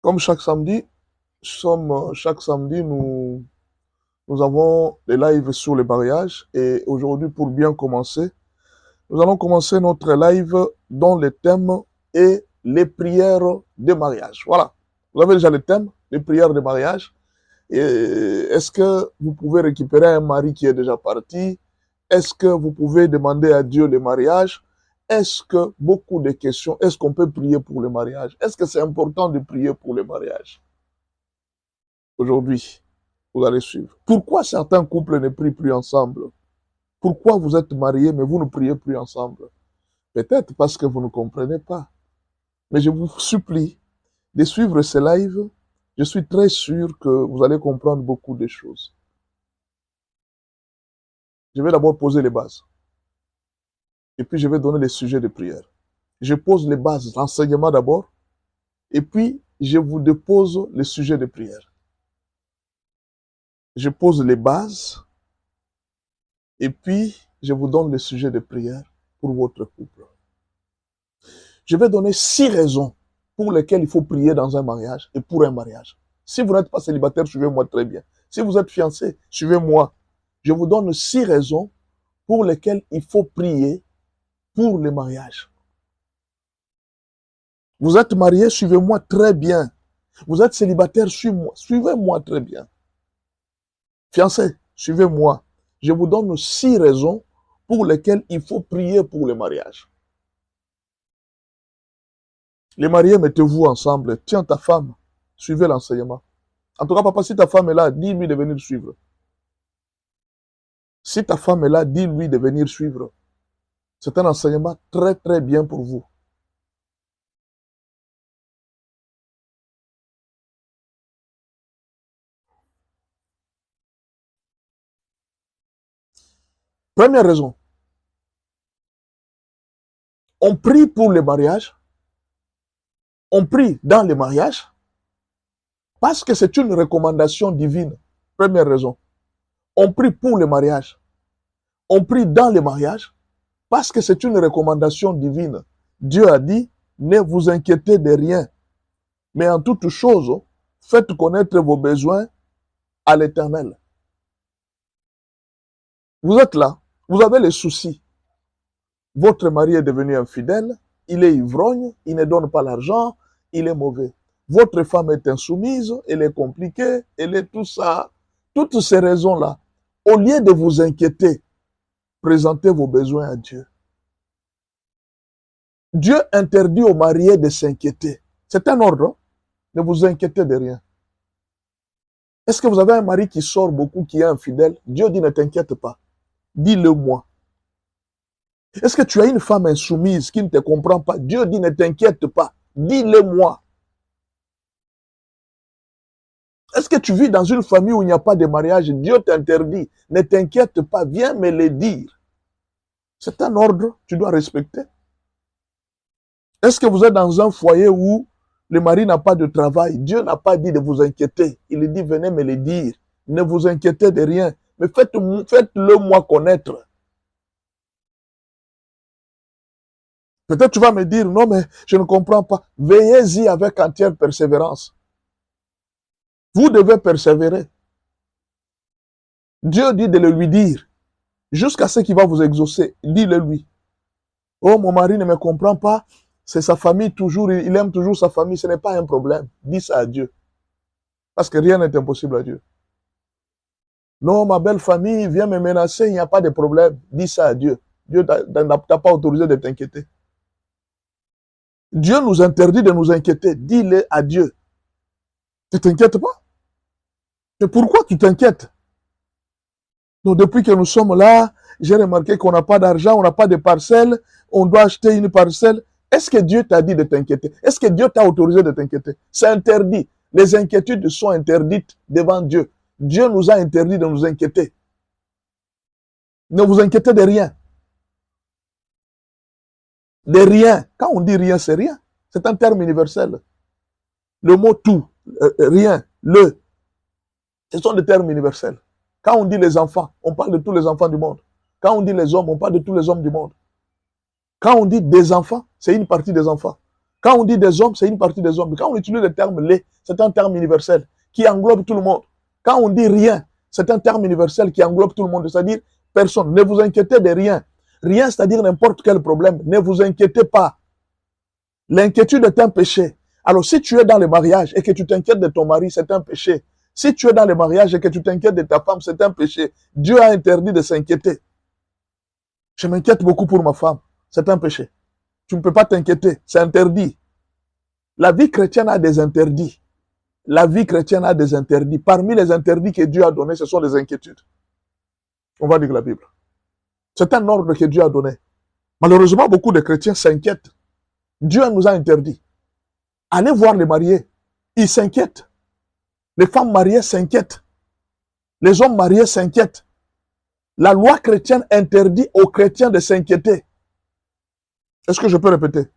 Comme chaque samedi, chaque samedi, nous avons des lives sur le mariage. Et aujourd'hui, pour bien commencer, nous allons commencer notre live dans le thème et les prières de mariage. Voilà. Vous avez déjà le thème, les prières de mariage. Et est-ce que vous pouvez récupérer un mari qui est déjà parti? Est-ce que vous pouvez demander à Dieu le mariage? Est-ce que beaucoup de questions, est-ce qu'on peut prier pour le mariage? Est-ce que c'est important de prier pour le mariage? Aujourd'hui, vous allez suivre. Pourquoi certains couples ne prient plus ensemble? Pourquoi vous êtes mariés mais vous ne priez plus ensemble? Peut-être parce que vous ne comprenez pas. Mais je vous supplie de suivre ce live. Je suis très sûr que vous allez comprendre beaucoup de choses. Je vais d'abord poser les bases. Et puis je vais donner les sujets de prière. Je pose les bases, l'enseignement d'abord. Et puis je vous dépose les sujets de prière. Je pose les bases. Et puis je vous donne les sujets de prière pour votre couple. Je vais donner 6 raisons pour lesquelles il faut prier dans un mariage et pour un mariage. Si vous n'êtes pas célibataire, suivez-moi très bien. Si vous êtes fiancé, suivez-moi. Je vous donne 6 raisons pour lesquelles il faut prier pour le mariage. Vous êtes marié, suivez-moi très bien. Vous êtes célibataire, suivez-moi très bien. Fiancé, suivez-moi. Je vous donne 6 raisons pour lesquelles il faut prier pour le mariage. Les mariés, mettez-vous ensemble. Tiens ta femme, suivez l'enseignement. En tout cas, papa, si ta femme est là, dis-lui de venir suivre. Si ta femme est là, dis-lui de venir suivre. C'est un enseignement très, très bien pour vous. Première raison. On prie pour le mariage. On prie dans le mariage parce que c'est une recommandation divine. Première raison. On prie pour le mariage. On prie dans le mariage parce que c'est une recommandation divine. Dieu a dit, ne vous inquiétez de rien, mais en toute chose, faites connaître vos besoins à l'Éternel. Vous êtes là, vous avez les soucis. Votre mari est devenu infidèle, il est ivrogne, il ne donne pas l'argent, il est mauvais. Votre femme est insoumise, elle est compliquée, elle est tout ça. Toutes ces raisons-là, au lieu de vous inquiéter, présentez vos besoins à Dieu. Dieu interdit aux mariés de s'inquiéter. C'est un ordre, hein? Ne vous inquiétez de rien. Est-ce que vous avez un mari qui sort beaucoup, qui est infidèle? Dieu dit ne t'inquiète pas. Dis-le moi. Est-ce que tu as une femme insoumise qui ne te comprend pas? Dieu dit ne t'inquiète pas. Dis-le moi. Est-ce que tu vis dans une famille où il n'y a pas de mariage? Dieu t'interdit. Ne t'inquiète pas, viens me le dire. C'est un ordre, tu dois respecter. Est-ce que vous êtes dans un foyer où le mari n'a pas de travail? Dieu n'a pas dit de vous inquiéter. Il dit venez me le dire. Ne vous inquiétez de rien. Mais faites-le moi connaître. Peut-être tu vas me dire, non mais je ne comprends pas. Veillez-y avec entière persévérance. Vous devez persévérer. Dieu dit de le lui dire. Jusqu'à ce qu'il va vous exaucer. Dis-le lui. Oh, mon mari ne me comprend pas. C'est sa famille toujours. Il aime toujours sa famille. Ce n'est pas un problème. Dis ça à Dieu. Parce que rien n'est impossible à Dieu. Non, ma belle famille vient me menacer. Il n'y a pas de problème. Dis ça à Dieu. Dieu n'a pas autorisé de t'inquiéter. Dieu nous interdit de nous inquiéter. Dis-le à Dieu. Tu ne t'inquiètes pas? Mais pourquoi tu t'inquiètes? Donc depuis que nous sommes là, j'ai remarqué qu'on n'a pas d'argent, on n'a pas de parcelle, on doit acheter une parcelle. Est-ce que Dieu t'a dit de t'inquiéter? Est-ce que Dieu t'a autorisé de t'inquiéter? C'est interdit. Les inquiétudes sont interdites devant Dieu. Dieu nous a interdit de nous inquiéter. Ne vous inquiétez de rien. De rien. Quand on dit rien, c'est rien. C'est un terme universel. Le mot tout, rien, le, ce sont des termes universels. Quand on dit les enfants, on parle de tous les enfants du monde. Quand on dit les hommes, on parle de tous les hommes du monde. Quand on dit des enfants, c'est une partie des enfants. Quand on dit des hommes, c'est une partie des hommes. Quand on utilise le terme les, c'est un terme universel qui englobe tout le monde. Quand on dit rien, c'est un terme universel qui englobe tout le monde. C'est-à-dire personne. Ne vous inquiétez de rien. Rien, c'est-à-dire n'importe quel problème. Ne vous inquiétez pas. L'inquiétude est un péché. Alors, si tu es dans le mariage et que tu t'inquiètes de ton mari, c'est un péché. Si tu es dans le mariage et que tu t'inquiètes de ta femme, c'est un péché. Dieu a interdit de s'inquiéter. Je m'inquiète beaucoup pour ma femme. C'est un péché. Tu ne peux pas t'inquiéter. C'est interdit. La vie chrétienne a des interdits. La vie chrétienne a des interdits. Parmi les interdits que Dieu a donnés, ce sont les inquiétudes. On va lire la Bible. C'est un ordre que Dieu a donné. Malheureusement, beaucoup de chrétiens s'inquiètent. Dieu nous a interdit. Allez voir les mariés. Ils s'inquiètent. Les femmes mariées s'inquiètent. Les hommes mariés s'inquiètent. La loi chrétienne interdit aux chrétiens de s'inquiéter. Est-ce que je peux répéter?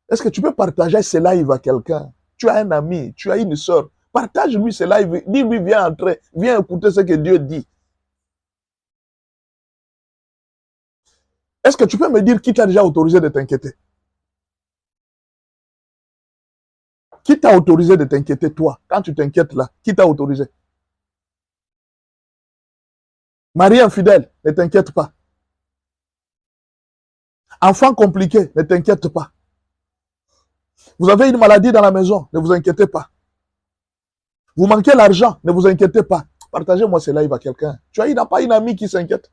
Est-ce que tu peux partager ces lives à quelqu'un? Tu as un ami, tu as une soeur. Partage-lui ces lives. Dis-lui, viens entrer, viens écouter ce que Dieu dit. Est-ce que tu peux me dire qui t'a déjà autorisé de t'inquiéter? Qui t'a autorisé de t'inquiéter, toi? Quand tu t'inquiètes là, qui t'a autorisé? Mari infidèle, ne t'inquiète pas. Enfant compliqué, ne t'inquiète pas. Vous avez une maladie dans la maison, ne vous inquiétez pas. Vous manquez l'argent, ne vous inquiétez pas. Partagez-moi ce live à quelqu'un. Tu n'as pas une amie qui s'inquiète.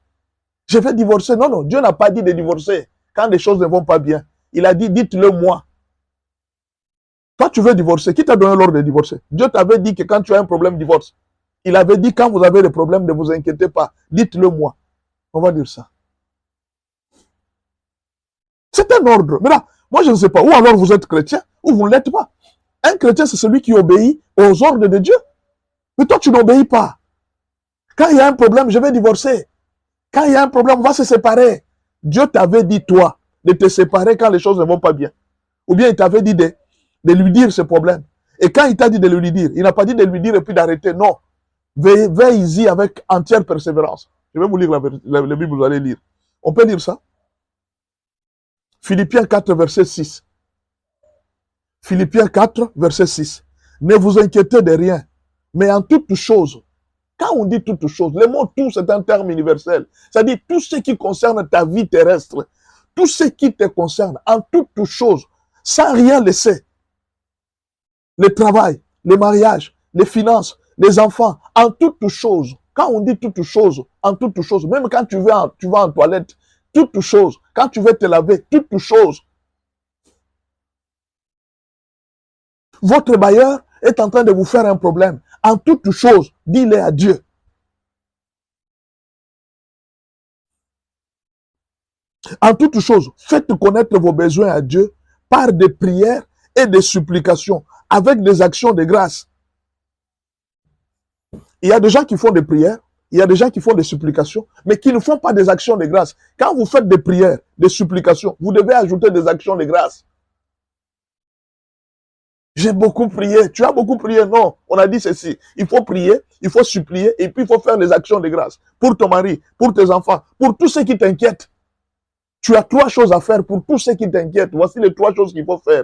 Je vais divorcer. Non, non, Dieu n'a pas dit de divorcer quand les choses ne vont pas bien. Il a dit, dites-le moi. Toi, tu veux divorcer. Qui t'a donné l'ordre de divorcer? Dieu t'avait dit que quand tu as un problème, divorce. Il avait dit, quand vous avez des problèmes, ne vous inquiétez pas. Dites-le moi. On va dire ça. C'est un ordre. Mais là, moi, je ne sais pas. Ou alors vous êtes chrétien, ou vous ne l'êtes pas. Un chrétien, c'est celui qui obéit aux ordres de Dieu. Mais toi, tu n'obéis pas. Quand il y a un problème, je vais divorcer. Quand il y a un problème, on va se séparer. Dieu t'avait dit, toi, de te séparer quand les choses ne vont pas bien. Ou bien il t'avait dit de lui dire ce problème. Et quand il t'a dit de lui dire, il n'a pas dit de lui dire et puis d'arrêter. Non. Veille-y avec entière persévérance. Je vais vous lire la Bible, vous allez lire. On peut lire ça? Philippiens 4, verset 6. Philippiens 4, verset 6. Ne vous inquiétez de rien, mais en toutes choses. Quand on dit toutes choses, le mot tout, c'est un terme universel. C'est-à-dire tout ce qui concerne ta vie terrestre, tout ce qui te concerne, en toutes choses, sans rien laisser. Le travail, le mariage, les finances, les enfants, en toutes choses. Quand on dit toutes choses, en toutes choses, même quand tu vas en toilette, toutes choses. Quand tu veux te laver, toutes choses. Votre bailleur est en train de vous faire un problème. En toutes choses, dis-le à Dieu. En toutes choses, faites connaître vos besoins à Dieu par des prières et des supplications, avec des actions de grâce. Il y a des gens qui font des prières, il y a des gens qui font des supplications, mais qui ne font pas des actions de grâce. Quand vous faites des prières, des supplications, vous devez ajouter des actions de grâce. J'ai beaucoup prié. Tu as beaucoup prié? Non. On a dit ceci. Il faut prier, il faut supplier, et puis il faut faire des actions de grâce. Pour ton mari, pour tes enfants, pour tous ceux qui t'inquiètent. Tu as 3 choses à faire pour tous ceux qui t'inquiètent. Voici les 3 choses qu'il faut faire.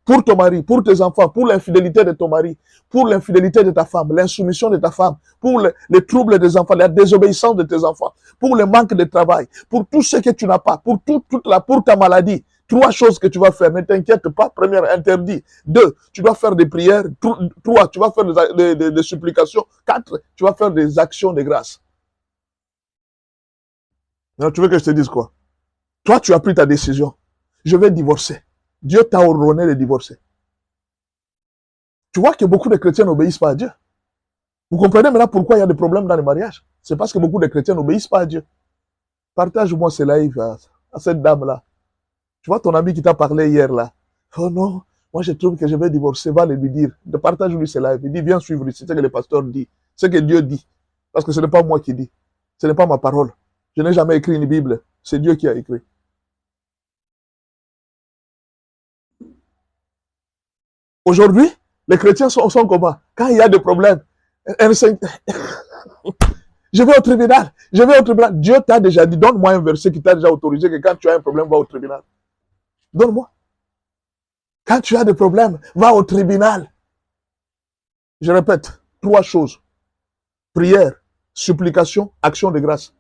Pour ton mari, pour tes enfants, pour l'infidélité de ton mari, pour l'infidélité de ta femme, l'insoumission de ta femme, pour les troubles des enfants, la désobéissance de tes enfants, pour le manque de travail, pour tout ce que tu n'as pas, pour pour ta maladie. 3 choses que tu vas faire. Ne t'inquiète pas. Première, interdit. 2, tu dois faire des prières. 3, tu vas faire des supplications. 4, tu vas faire des actions de grâce. Alors, tu veux que je te dise quoi? Toi, tu as pris ta décision. Je vais divorcer. Dieu t'a ordonné de divorcer. Tu vois que beaucoup de chrétiens n'obéissent pas à Dieu. Vous comprenez maintenant pourquoi il y a des problèmes dans les mariages? C'est parce que beaucoup de chrétiens n'obéissent pas à Dieu. Partage-moi ce live à cette dame-là. Tu vois ton ami qui t'a parlé hier là. Oh non, moi je trouve que je vais divorcer. Va le lui dire. Partage-lui ce live. Il dit, viens suivre ici ce que le pasteur dit. Ce que Dieu dit. Parce que ce n'est pas moi qui dis. Ce n'est pas ma parole. Je n'ai jamais écrit une Bible. C'est Dieu qui a écrit. Aujourd'hui, les chrétiens sont comment? Quand il y a des problèmes, je vais au tribunal. Je vais au tribunal. Dieu t'a déjà dit, donne-moi un verset qui t'a déjà autorisé que quand tu as un problème, va au tribunal. Donne-moi. Quand tu as des problèmes, va au tribunal. Je répète, 3 choses. Prière, supplication, action de grâce.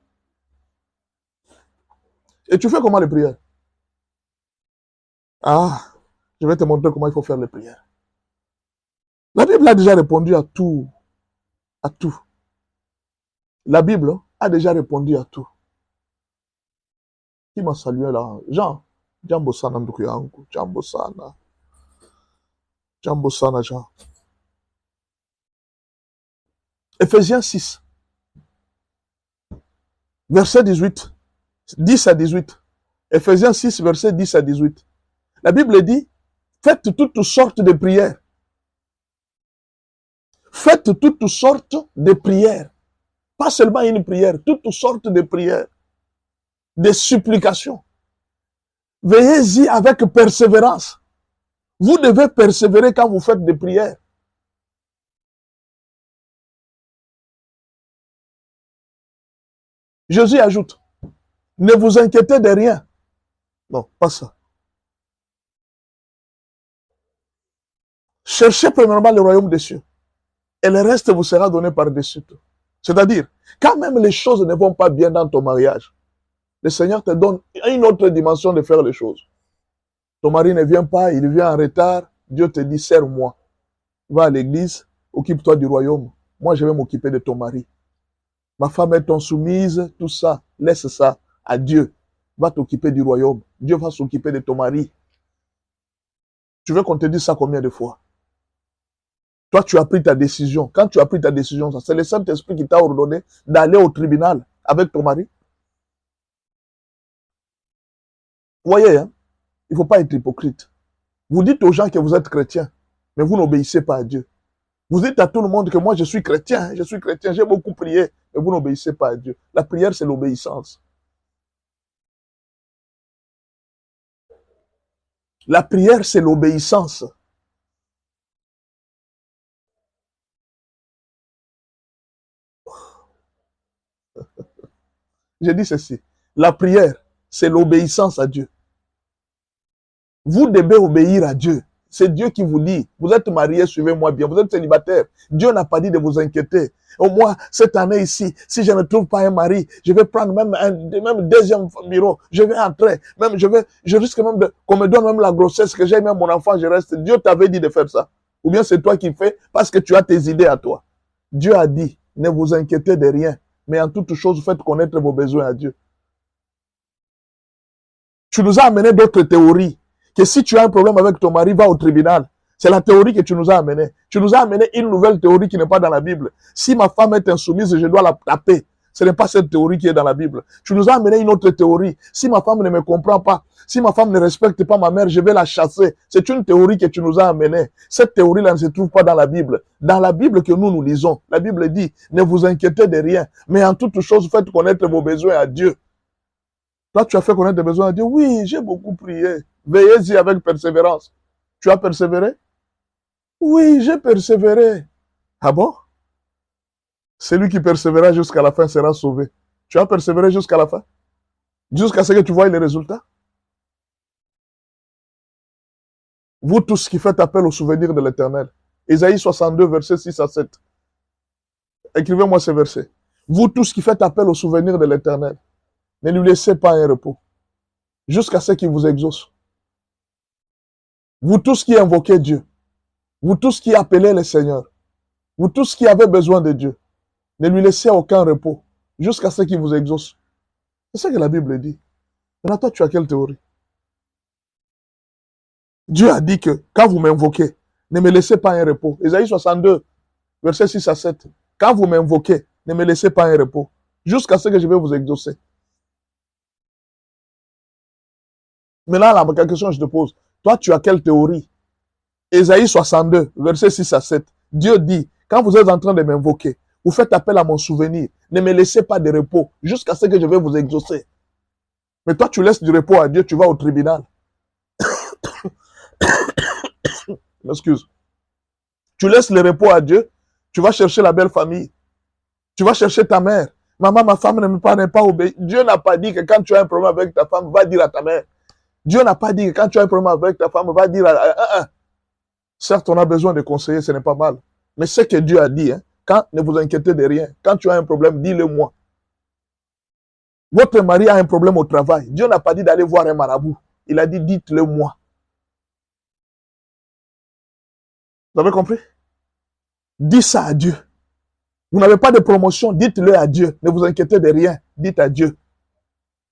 Et tu fais comment les prières? Ah, je vais te montrer comment il faut faire les prières. La Bible a déjà répondu à tout. À tout. La Bible a déjà répondu à tout. Qui m'a salué là? Jean. Jambo sana ndugu yangu. Jambo sana. Jambo sana Jean. Ephésiens 6. Verset 18. 10 à 18. Ephésiens 6, verset 10 à 18. La Bible dit, faites toutes sortes de prières. Faites toutes sortes de prières. Pas seulement une prière, toutes sortes de prières. Des supplications. Veillez-y avec persévérance. Vous devez persévérer quand vous faites des prières. Jésus ajoute, ne vous inquiétez de rien. Non, pas ça. Cherchez premièrement le royaume des cieux. Et le reste vous sera donné par-dessus tout. C'est-à-dire, quand même les choses ne vont pas bien dans ton mariage, le Seigneur te donne une autre dimension de faire les choses. Ton mari ne vient pas, il vient en retard. Dieu te dit, sers-moi. Va à l'église, occupe-toi du royaume. Moi, je vais m'occuper de ton mari. Ma femme est insoumise, tout ça. Laisse ça à Dieu. Va t'occuper du royaume. Dieu va s'occuper de ton mari. Tu veux qu'on te dise ça combien de fois? Toi, tu as pris ta décision. Quand tu as pris ta décision, c'est le Saint-Esprit qui t'a ordonné d'aller au tribunal avec ton mari. Vous voyez, hein? Il ne faut pas être hypocrite. Vous dites aux gens que vous êtes chrétien, mais vous n'obéissez pas à Dieu. Vous dites à tout le monde que moi je suis chrétien, j'ai beaucoup prié, mais vous n'obéissez pas à Dieu. La prière, c'est l'obéissance. La prière, c'est l'obéissance. J'ai dit ceci. La prière, c'est l'obéissance à Dieu. Vous devez obéir à Dieu. C'est Dieu qui vous dit, vous êtes marié, suivez-moi bien. Vous êtes célibataire. Dieu n'a pas dit de vous inquiéter. Au moins, cette année ici, si je ne trouve pas un mari, je vais prendre même un deuxième bureau. Je vais entrer. Même, je risque même qu'on me donne même la grossesse, que j'ai même mon enfant, je reste. Dieu t'avait dit de faire ça. Ou bien c'est toi qui fais parce que tu as tes idées à toi. Dieu a dit, ne vous inquiétez de rien. Mais en toute chose, faites connaître vos besoins à Dieu. Tu nous as amené d'autres théories. Que si tu as un problème avec ton mari, va au tribunal. C'est la théorie que tu nous as amenée. Tu nous as amené une nouvelle théorie qui n'est pas dans la Bible. Si ma femme est insoumise, je dois la taper. Ce n'est pas cette théorie qui est dans la Bible. Tu nous as amené une autre théorie. Si ma femme ne me comprend pas, si ma femme ne respecte pas ma mère, je vais la chasser. C'est une théorie que tu nous as amenée. Cette théorie-là ne se trouve pas dans la Bible. Dans la Bible que nous lisons, la Bible dit, ne vous inquiétez de rien, mais en toute chose, faites connaître vos besoins à Dieu. Toi, tu as fait connaître tes besoins à Dieu. Oui, j'ai beaucoup prié. Veillez-y avec persévérance. Tu as persévéré? Oui, j'ai persévéré. Ah bon? Celui qui persévérera jusqu'à la fin sera sauvé. Tu as persévéré jusqu'à la fin? Jusqu'à ce que tu vois les résultats? Vous tous qui faites appel au souvenir de l'Éternel. Ésaïe 62, versets 6 à 7. Écrivez-moi ces versets. Vous tous qui faites appel au souvenir de l'Éternel, ne lui laissez pas un repos, jusqu'à ce qu'il vous exauce. Vous tous qui invoquez Dieu, vous tous qui appelez le Seigneur, vous tous qui avez besoin de Dieu, ne lui laissez aucun repos, jusqu'à ce qu'il vous exauce. C'est ce que la Bible dit. Maintenant, toi, tu as quelle théorie? Dieu a dit que quand vous m'invoquez, ne me laissez pas un repos. Ésaïe 62, versets 6 à 7. Quand vous m'invoquez, ne me laissez pas un repos, jusqu'à ce que je vais vous exaucer. Maintenant, la question que je te pose, toi, tu as quelle théorie? Ésaïe 62, versets 6 à 7. Dieu dit, quand vous êtes en train de m'invoquer, vous faites appel à mon souvenir, ne me laissez pas de repos, jusqu'à ce que je vais vous exaucer. Mais toi, tu laisses du repos à Dieu, tu vas au tribunal. Excuse. Tu laisses le repos à Dieu, tu vas chercher la belle famille. Tu vas chercher ta mère. Maman, ma femme n'est pas obéie. Dieu n'a pas dit que quand tu as un problème avec ta femme, va dire à ta mère. Dieu n'a pas dit que quand tu as un problème avec ta femme, va dire, certes, on a besoin de conseiller, ce n'est pas mal. Mais ce que Dieu a dit, hein, quand ne vous inquiétez de rien, quand tu as un problème, dis-le moi. Votre mari a un problème au travail. Dieu n'a pas dit d'aller voir un marabout. Il a dit, dites-le moi. Vous avez compris? Dis ça à Dieu. Vous n'avez pas de promotion, dites-le à Dieu. Ne vous inquiétez de rien, dites à Dieu.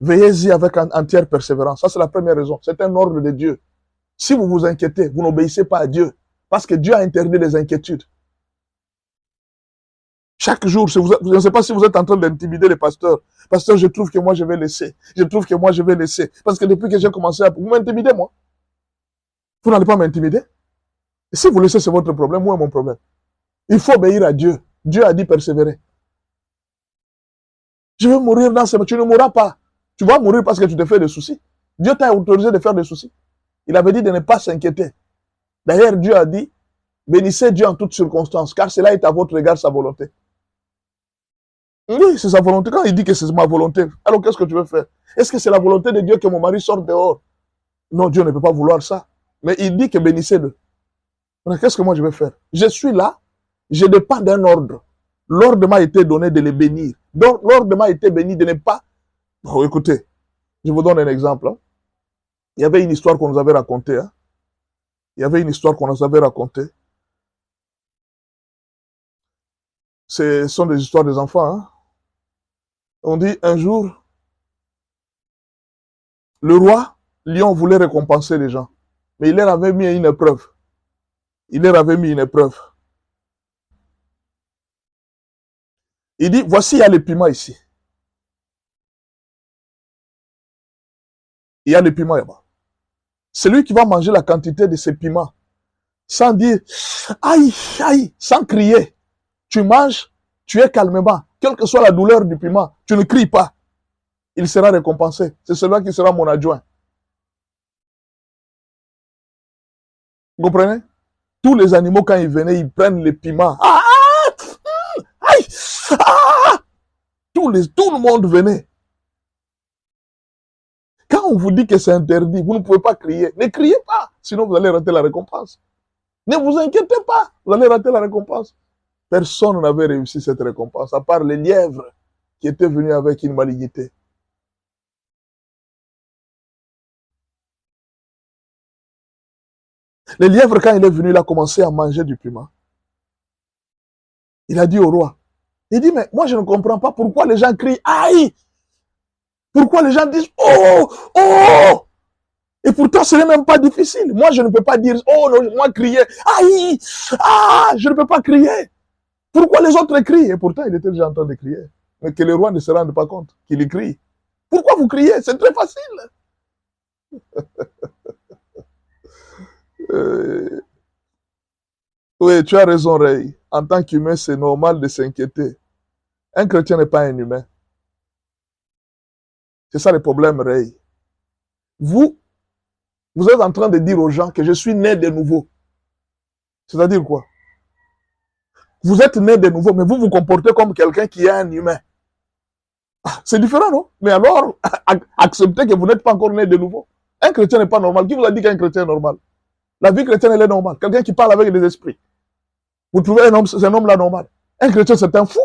Veillez-y avec entière persévérance. Ça, c'est la première raison. C'est un ordre de Dieu. Si vous vous inquiétez, vous n'obéissez pas à Dieu. Parce que Dieu a interdit les inquiétudes. Chaque jour, je ne sais pas si vous êtes en train d'intimider les pasteurs. Pasteur, je trouve que moi, je vais laisser. Je trouve que moi, je vais laisser. Parce que depuis que j'ai commencé à... Vous m'intimidez, moi. Vous n'allez pas m'intimider. Et si vous laissez, c'est votre problème. Moi, mon problème. Il faut obéir à Dieu. Dieu a dit persévérer. Je vais mourir dans ce... Tu ne mourras pas. Tu vas mourir parce que tu te fais des soucis. Dieu t'a autorisé de faire des soucis. Il avait dit de ne pas s'inquiéter. D'ailleurs, Dieu a dit, bénissez Dieu en toutes circonstances, car cela est à votre égard sa volonté. Oui, c'est sa volonté. Quand il dit que c'est ma volonté, alors qu'est-ce que tu veux faire? Est-ce que c'est la volonté de Dieu que mon mari sorte dehors? Non, Dieu ne peut pas vouloir ça. Mais il dit que bénissez-le. Qu'est-ce que moi je vais faire? Je suis là, je dépends d'un ordre. L'ordre m'a été donné de les bénir. Donc, l'ordre m'a été béni de ne pas... Bon, écoutez, je vous donne un exemple. Hein. Il y avait une histoire qu'on nous avait racontée. Hein. Il y avait une histoire qu'on nous avait racontée. Ce sont des histoires des enfants. Hein. On dit un jour, le roi lion voulait récompenser les gens. Mais il leur avait mis une épreuve. Il leur avait mis une épreuve. Il dit, voici, il y a les piments ici. Il y a les piments là-bas. Celui qui va manger la quantité de ces piments, sans dire, aïe, aïe, sans crier, tu manges, tu es calmement, quelle que soit la douleur du piment, tu ne cries pas. Il sera récompensé. C'est celui qui sera mon adjoint. Vous comprenez? Tous les animaux, quand ils venaient, ils prennent les piments. Ah, aïe, ah, tout le monde venait. Quand on vous dit que c'est interdit, vous ne pouvez pas crier. Ne criez pas, sinon vous allez rater la récompense. Ne vous inquiétez pas, vous allez rater la récompense. Personne n'avait réussi cette récompense, à part les lièvres qui étaient venus avec une malignité. Le lièvre, quand il est venu, il a commencé à manger du piment. Il a dit au roi, il dit, mais moi je ne comprends pas pourquoi les gens crient, aïe! Pourquoi les gens disent, oh, oh! Et pourtant, ce n'est même pas difficile. Moi, je ne peux pas dire, oh, non, moi, crier, aïe! Ah! Je ne peux pas crier. Pourquoi les autres crient? Et pourtant, il était déjà en train de crier. Mais que le roi ne se rende pas compte qu'il crie. Pourquoi vous criez? C'est très facile. Euh, oui, tu as raison, Ray. En tant qu'humain, c'est normal de s'inquiéter. Un chrétien n'est pas un humain. C'est ça le problème, Ray. Vous êtes en train de dire aux gens que je suis né de nouveau. C'est-à-dire quoi? Vous êtes né de nouveau, mais vous vous comportez comme quelqu'un qui est un humain. Ah, c'est différent, non? Mais alors, acceptez que vous n'êtes pas encore né de nouveau. Un chrétien n'est pas normal. Qui vous a dit qu'un chrétien est normal? La vie chrétienne, elle est normale. Quelqu'un qui parle avec des esprits. Vous trouvez un homme, c'est un homme là normal. Un chrétien, c'est un fou.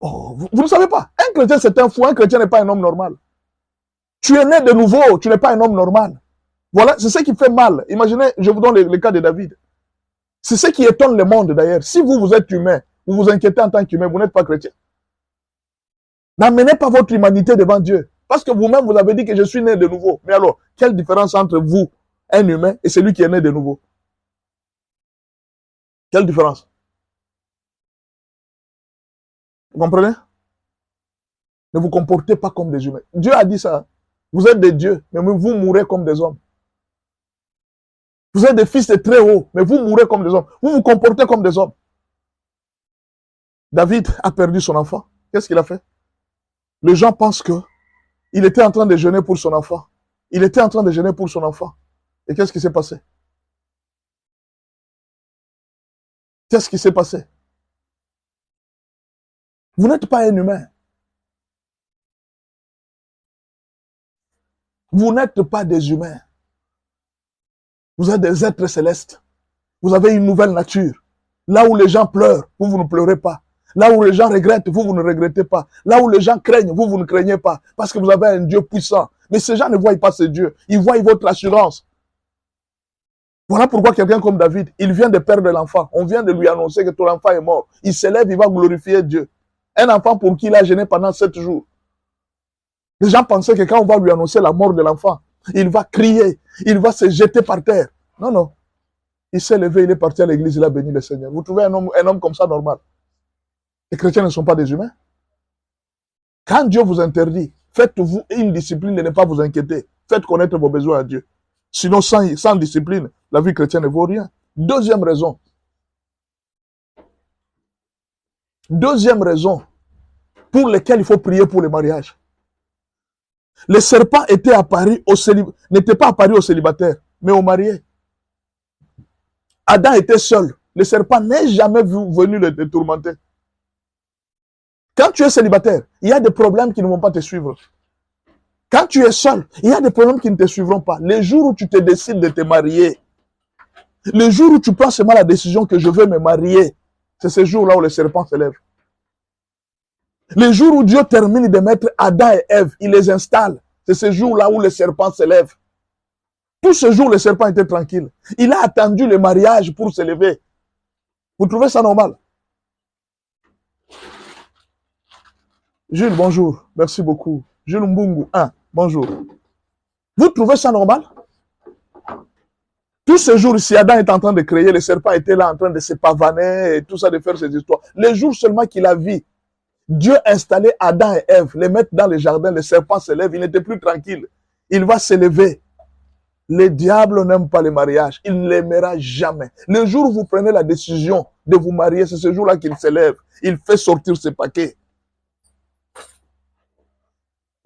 Oh, vous ne savez pas. Un chrétien, c'est un fou. Un chrétien n'est pas un homme normal. Tu es né de nouveau. Tu n'es pas un homme normal. Voilà, c'est ce qui fait mal. Imaginez, je vous donne le cas de David. C'est ce qui étonne le monde d'ailleurs. Si vous êtes humain, vous vous inquiétez en tant qu'humain, vous n'êtes pas chrétien. N'amenez pas votre humanité devant Dieu. Parce que vous-même, vous avez dit que je suis né de nouveau. Mais alors, quelle différence entre vous, un humain, et celui qui est né de nouveau? Quelle différence? Vous comprenez? Ne vous comportez pas comme des humains. Dieu a dit ça. Vous êtes des dieux, mais vous mourrez comme des hommes. Vous êtes des fils de très haut, mais vous mourrez comme des hommes. Vous vous comportez comme des hommes. David a perdu son enfant. Qu'est-ce qu'il a fait? Les gens pensent que il était en train de jeûner pour son enfant. Il était en train de jeûner pour son enfant. Et qu'est-ce qui s'est passé? Qu'est-ce qui s'est passé? Vous n'êtes pas un humain. Vous n'êtes pas des humains. Vous êtes des êtres célestes. Vous avez une nouvelle nature. Là où les gens pleurent, vous ne pleurez pas. Là où les gens regrettent, vous ne regrettez pas. Là où les gens craignent, vous ne craignez pas. Parce que vous avez un Dieu puissant. Mais ces gens ne voient pas ce Dieu. Ils voient votre assurance. Voilà pourquoi quelqu'un comme David, il vient de perdre l'enfant. On vient de lui annoncer que ton enfant est mort. Il s'élève, il va glorifier Dieu. Un enfant pour qui il a gêné pendant 7 jours. Les gens pensaient que quand on va lui annoncer la mort de l'enfant, il va crier, il va se jeter par terre. Non, non. Il s'est levé, il est parti à l'église, il a béni le Seigneur. Vous trouvez un homme comme ça normal? Les chrétiens ne sont pas des humains. Quand Dieu vous interdit, faites-vous une discipline de ne pas vous inquiéter. Faites connaître vos besoins à Dieu. Sinon, sans discipline, la vie chrétienne ne vaut rien. Deuxième raison. Deuxième raison pour laquelle il faut prier pour le mariage. Le serpent n'était pas apparu aux célibataires, mais aux mariés. Adam était seul. Le serpent n'est jamais venu le tourmenter. Quand tu es célibataire, il y a des problèmes qui ne vont pas te suivre. Quand tu es seul, il y a des problèmes qui ne te suivront pas. Les jours où tu te décides de te marier, le jour où tu prends seulement la décision que je veux me marier, c'est ce jour-là où le serpent se lève. Le jour où Dieu termine de mettre Adam et Ève, il les installe. C'est ce jour-là où le serpent se lève. Tout ce jour, le serpent était tranquille. Il a attendu le mariage pour se lever. Vous trouvez ça normal? Jules, bonjour. Merci beaucoup. Jules Mbungu, 1, bonjour. Vous trouvez ça normal? Tout ce jour, si Adam est en train de créer, le serpent était là en train de se pavaner et tout ça, de faire ses histoires. Les jours seulement qu'il a vu Dieu installer Adam et Ève, les mettre dans le jardin, le serpent se lève, il n'était plus tranquille. Il va se lever. Le diable n'aime pas le mariage. Il ne l'aimera jamais. Le jour où vous prenez la décision de vous marier, c'est ce jour-là qu'il se lève. Il fait sortir ses paquets.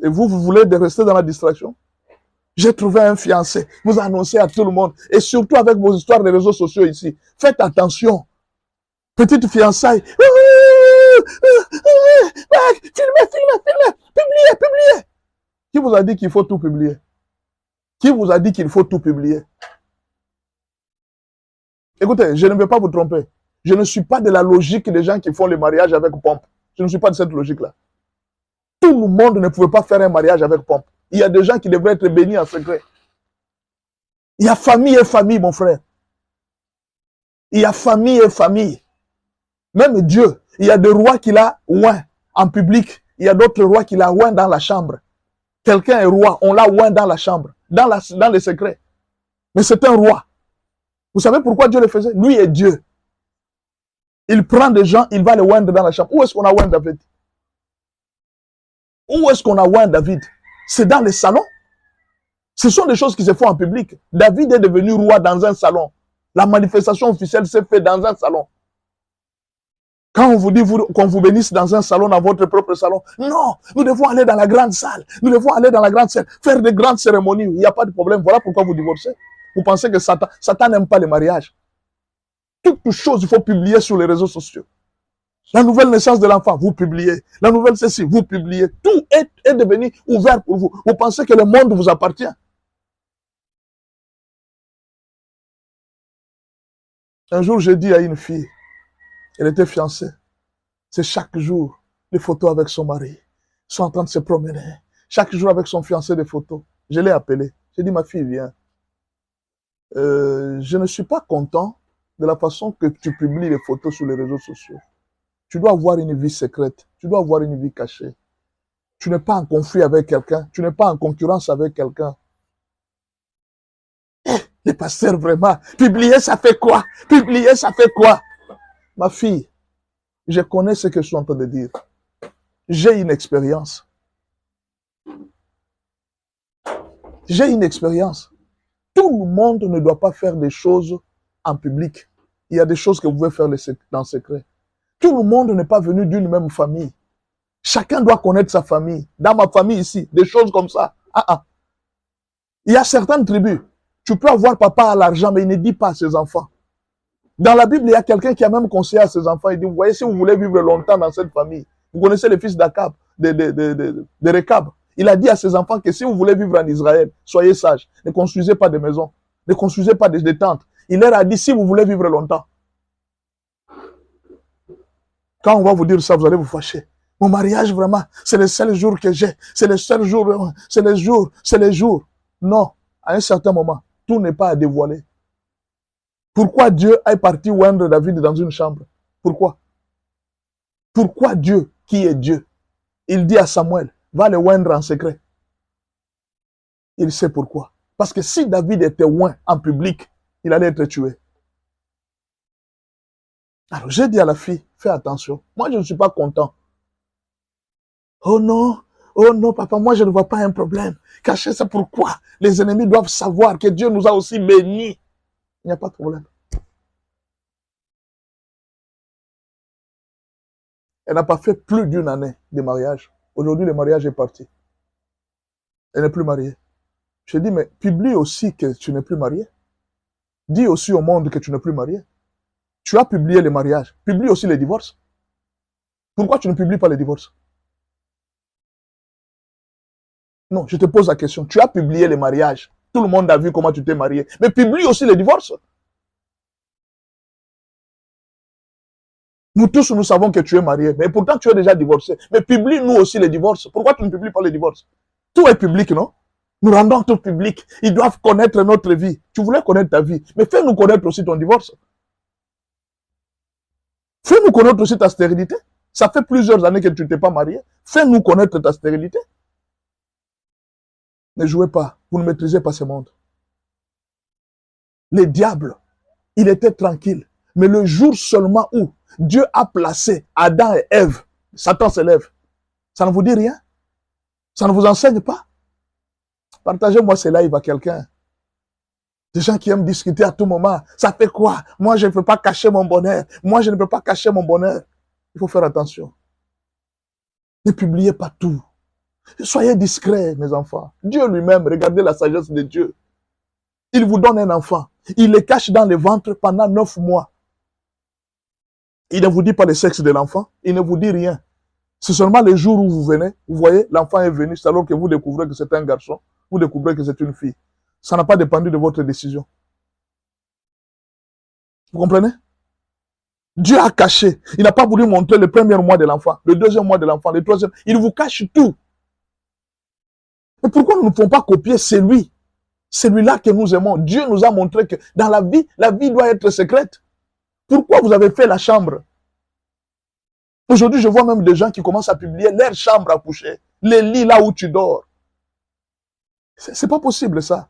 Et vous voulez rester dans la distraction? J'ai trouvé un fiancé. Vous annoncez à tout le monde. Et surtout avec vos histoires des réseaux sociaux ici. Faites attention. Petite fiançaille. Filmez. Publiez. Qui vous a dit qu'il faut tout publier? Qui vous a dit qu'il faut tout publier? Écoutez, je ne vais pas vous tromper. Je ne suis pas de la logique des gens qui font le mariage avec pompe. Je ne suis pas de cette logique-là. Tout le monde ne pouvait pas faire un mariage avec pompe. Il y a des gens qui devraient être bénis en secret. Il y a famille et famille, mon frère. Il y a famille et famille. Même Dieu, il y a des rois qu'il a oint en public. Il y a d'autres rois qu'il a oint dans la chambre. Quelqu'un est roi, on l'a oint dans la chambre, dans les secrets. Mais c'est un roi. Vous savez pourquoi Dieu le faisait? Lui est Dieu. Il prend des gens, il va les oindre dans la chambre. Où est-ce qu'on a oint David? Où est-ce qu'on a oint David? C'est dans les salons. Ce sont des choses qui se font en public. David est devenu roi dans un salon. La manifestation officielle s'est faite dans un salon. Quand on vous dit qu'on vous bénisse dans un salon, dans votre propre salon, non, nous devons aller dans la grande salle. Nous devons aller dans la grande salle, faire des grandes cérémonies. Il n'y a pas de problème. Voilà pourquoi vous divorcez. Vous pensez que Satan n'aime pas les mariages. Toutes choses, il faut publier sur les réseaux sociaux. La nouvelle naissance de l'enfant, vous publiez. La nouvelle ceci, vous publiez. Tout est devenu ouvert pour vous. Vous pensez que le monde vous appartient. Un jour, j'ai dit à une fille, elle était fiancée. C'est chaque jour des photos avec son mari. Ils sont en train de se promener. Chaque jour avec son fiancé des photos. Je l'ai appelée. J'ai dit, ma fille, viens. Je ne suis pas content de la façon que tu publies les photos sur les réseaux sociaux. Tu dois avoir une vie secrète. Tu dois avoir une vie cachée. Tu n'es pas en conflit avec quelqu'un. Tu n'es pas en concurrence avec quelqu'un. Les pasteurs, vraiment, publier, ça fait quoi? Publier, ça fait quoi? Ma fille, je connais ce que je suis en train de dire. J'ai une expérience. J'ai une expérience. Tout le monde ne doit pas faire des choses en public. Il y a des choses que vous pouvez faire dans le secret. Tout le monde n'est pas venu d'une même famille. Chacun doit connaître sa famille. Dans ma famille ici, des choses comme ça. Il y a certaines tribus. Tu peux avoir papa à l'argent, mais il ne dit pas à ses enfants. Dans la Bible, il y a quelqu'un qui a même conseillé à ses enfants. Il dit, vous voyez, si vous voulez vivre longtemps dans cette famille, vous connaissez le fils d'Akab, de Rekab. Il a dit à ses enfants que si vous voulez vivre en Israël, soyez sages. Ne construisez pas de maisons. Ne construisez pas des tentes. Il leur a dit, si vous voulez vivre longtemps. Quand on va vous dire ça, vous allez vous fâcher. Mon mariage, vraiment, c'est le seul jour que j'ai. C'est le seul jour, c'est les jours, c'est les jours. Non, à un certain moment, tout n'est pas à dévoiler. Pourquoi Dieu est parti oindre David dans une chambre? Pourquoi? Pourquoi Dieu, qui est Dieu, il dit à Samuel, va le oindre en secret? Il sait pourquoi. Parce que si David était oint en public, il allait être tué. Alors j'ai dit à la fille, fais attention. Moi, je ne suis pas content. Oh non, papa, moi, je ne vois pas un problème. Cacher, c'est pourquoi les ennemis doivent savoir que Dieu nous a aussi bénis. Il n'y a pas de problème. Elle n'a pas fait plus d'une année de mariage. Aujourd'hui, le mariage est parti. Elle n'est plus mariée. Je dis, mais publie aussi que tu n'es plus marié. Dis aussi au monde que tu n'es plus marié. Tu as publié les mariages. Publie aussi les divorces. Pourquoi tu ne publies pas les divorces? Non, je te pose la question. Tu as publié les mariages. Tout le monde a vu comment tu t'es marié. Mais publie aussi les divorces. Nous tous, nous savons que tu es marié. Mais pourtant, tu es déjà divorcé. Mais publie nous aussi les divorces. Pourquoi tu ne publies pas les divorces? Tout est public, non? Nous rendons tout public. Ils doivent connaître notre vie. Tu voulais connaître ta vie. Mais fais-nous connaître aussi ton divorce. Fais-nous connaître aussi ta stérilité. Ça fait plusieurs années que tu ne t'es pas marié. Fais-nous connaître ta stérilité. Ne jouez pas. Vous ne maîtrisez pas ce monde. Les diables, il était tranquille. Mais le jour seulement où Dieu a placé Adam et Ève, Satan se lève. Ça ne vous dit rien? Ça ne vous enseigne pas? Partagez-moi ces lives à quelqu'un. Des gens qui aiment discuter à tout moment. Ça fait quoi? Moi, je ne peux pas cacher mon bonheur. Moi, je ne peux pas cacher mon bonheur. Il faut faire attention. Ne publiez pas tout. Soyez discrets, mes enfants. Dieu lui-même, regardez la sagesse de Dieu. Il vous donne un enfant. Il le cache dans le ventre pendant 9 mois. Il ne vous dit pas le sexe de l'enfant. Il ne vous dit rien. C'est seulement le jour où vous venez, vous voyez, l'enfant est venu, c'est alors que vous découvrez que c'est un garçon, vous découvrez que c'est une fille. Ça n'a pas dépendu de votre décision. Vous comprenez? Dieu a caché. Il n'a pas voulu montrer le premier mois de l'enfant, le deuxième mois de l'enfant, le troisième. Il vous cache tout. Mais pourquoi nous ne pouvons pas copier celui-là que nous aimons? Dieu nous a montré que dans la vie doit être secrète. Pourquoi vous avez fait la chambre? Aujourd'hui, je vois même des gens qui commencent à publier leur chambre à coucher, les lits là où tu dors. C'est pas possible ça.